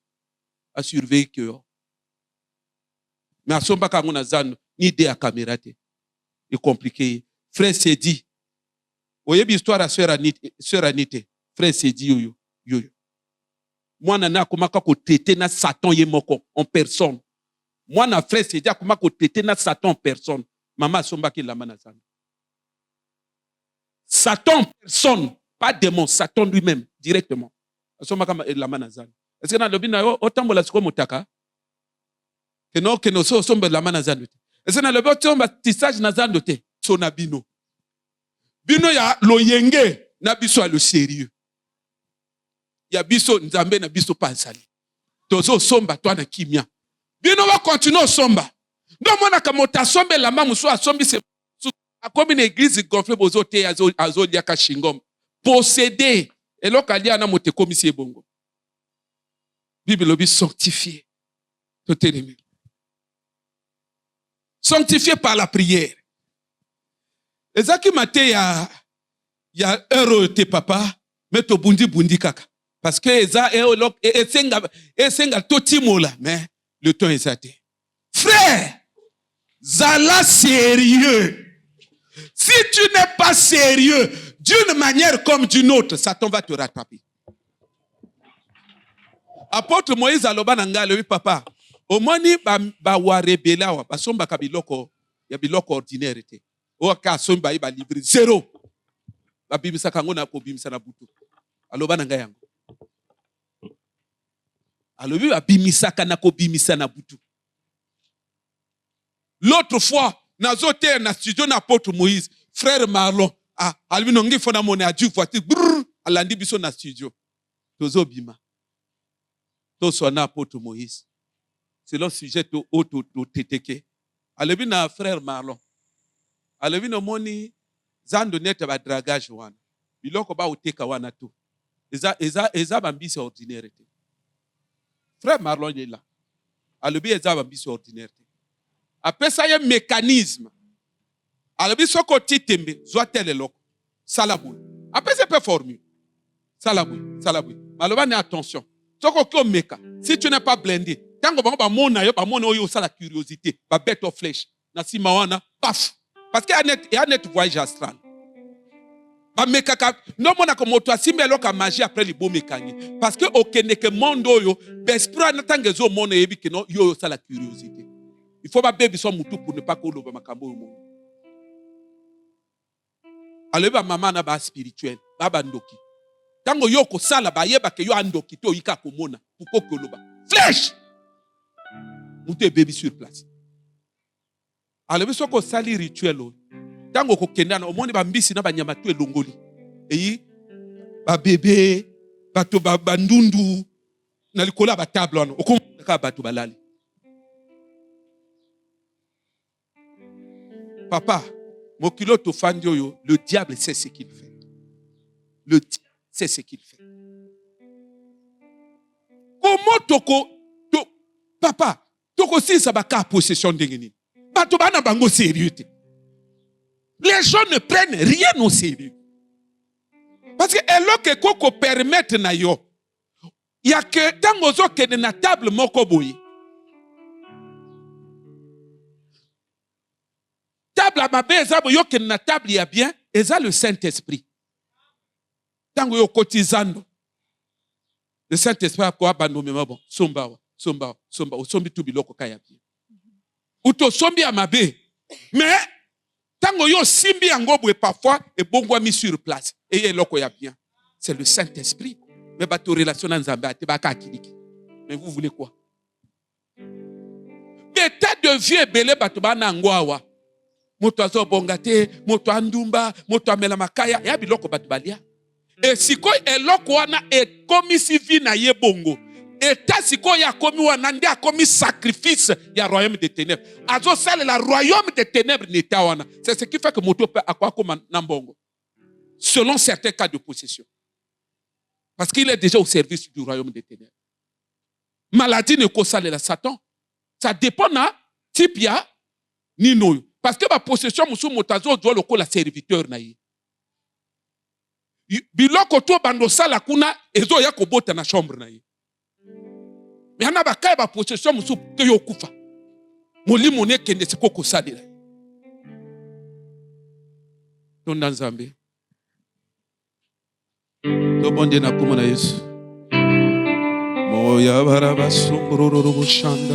a surveiller que yo. Mais asombaka ngona zando ni idée à caméra te. C'est compliqué. Frère s'est dit. Oyebi histoire à sœur Anite. Frère s'est dit yo. Moi nana komaka ko traiter na Satan yemoko en personne. Moi na frère s'est dit komaka ko traiter na Satan en personne. Maman sombaki la manazana. Satan en personne, pas démon, Satan lui-même directement. Sombaka la manazana. Est-ce que na lobi na yo otambola siko motaka? Que no so sombe la manazana. Est-ce que na lobi otomba tissage na zando te? So na bino. Bino ya loyenge na biso a le sérieux. Ya biso nzambe na biso pansali. Tozo somba toi na kimia. Bino va continuer somba. Donc mona kamota sombe la mamu so asombi se akomi na église gonfle bozo te azo liaka shingom. Posséder eloka lia na mote komisi ebongo. Bible lobi sanctifié. Totelemi. Sanctifié par la prière. Ezaki mate ya heure te papa, mais to bundi kaka. Parce que eza esenga totimola, mais le temps est até. Frère, zala sérieux. Si tu n'es pas sérieux, d'une manière comme d'une autre, Satan va te rattraper. Apôtre Moïse aloba nanga le papa. Omoni ba wa rebela wa basomba ka biloko ya biloko ordinaire te. O ka somba iba livre 0. Ba bimisa kango na ko bimisa na butu. Aloba nanga yango. Alobi ba bimisa kana ko bimisa na butu. L'autre fois, nazo te na studio na apôtre Moïse, frère Marlon, albi nongi fona mone adu voiture, alandi biso na studio. Tozo bima. To sona apôtre Moïse. C'est le sujet au tétéké. Alebi na frère Marlon. alobi nomoni zando nete ba dragage wana biloko ba uteka wana tu eza bambisi ordinaire te. Frère Marlon est là. Alobi eza bambisi ordinaire te. Apesa ye mécanisme. Alobi soko titembe zwa tele loko. Salaboui. Apesa pe formule. Salaboui. Maloba ne attention. Soko ko meka. Si tu n'es pas blindé, tango ba mona oyo sala curiosité, ba bête aux flèches. Na sima wana, paf. Parce qu'il y a un net voyage astral. Ba mekaka no mona ko moto asimbe loka magie après li bo mekangi. Parce que okende ke monde oyo, besprit na tangezo mona yebi ke no yo sala curiosité. Il faut pas baby son mutu pour ne pas ko loba makambo yo. Alors ba mama na ba spirituel, ba ndoki. Tango yo ko sala ba yeba ke yo andoki to yika ko mona pour ko loba. Flèche. Mutu baby sur place. Alors biso ko sali rituel o. Tango ko kendana omoni ba mbisi na banyama tu elongoli. Eyi ba bébé, bato ba ndundu na likola ba table wana. Okomaka bato balali. Papa, mokilo to fandi oyo, le diable sait ce qu'il fait. Le diable sait ce qu'il fait. Comment papa, toko si ça ba ka possession d'engeni. Bato bana bango sérieux. Les gens ne prennent rien au sérieux. Parce que elo ke koko permettre na yo. Il y a que tango zo ke na table moko boyi. Table à ma beza yo ke na table ya bien, eza le Saint-Esprit. Tango yo kotizando. Le Saint-Esprit a quoi bandomé bon, somba, sombi tu biloko kaya bien. Uto sombi à ma bé. Mais tango yo simbi angobo et parfois et bongo mis sur place et loko ya bien. C'est le Saint-Esprit. Mais bato relation nzambe ate baka akiliki. Mais vous voulez quoi? L'état de vie est belé bato bana ngwawa. Moto azo bongate, moto andumba, moto amela makaya ya biloko bato balia. Et siko eloko wana e komi sivi na ye bongo. Eta siko ya komi wana ndi a komi sacrifice ya royaume des ténèbres. Azo sale la royaume des ténèbres n'eta wana. C'est ce qui fait que moto peut akwa koma nambongo. Selon certains cas de possession. Parce qu'il est déjà au service du royaume des ténèbres. Maladie ne sale la Satan. Ça dépend na type ya ni no. Parce que ma possession musu motazo doit le la serviteur na ye. Biloko to bando sala kuna ezo ya kobota na chambre na ye. Mais ana bakaya ba possession musu ke yo kufa. Molimo ne kende se koko salela. Tonda nzambe. To bonde na kuma na Yesu. Moya baraba sumbroro bushanda.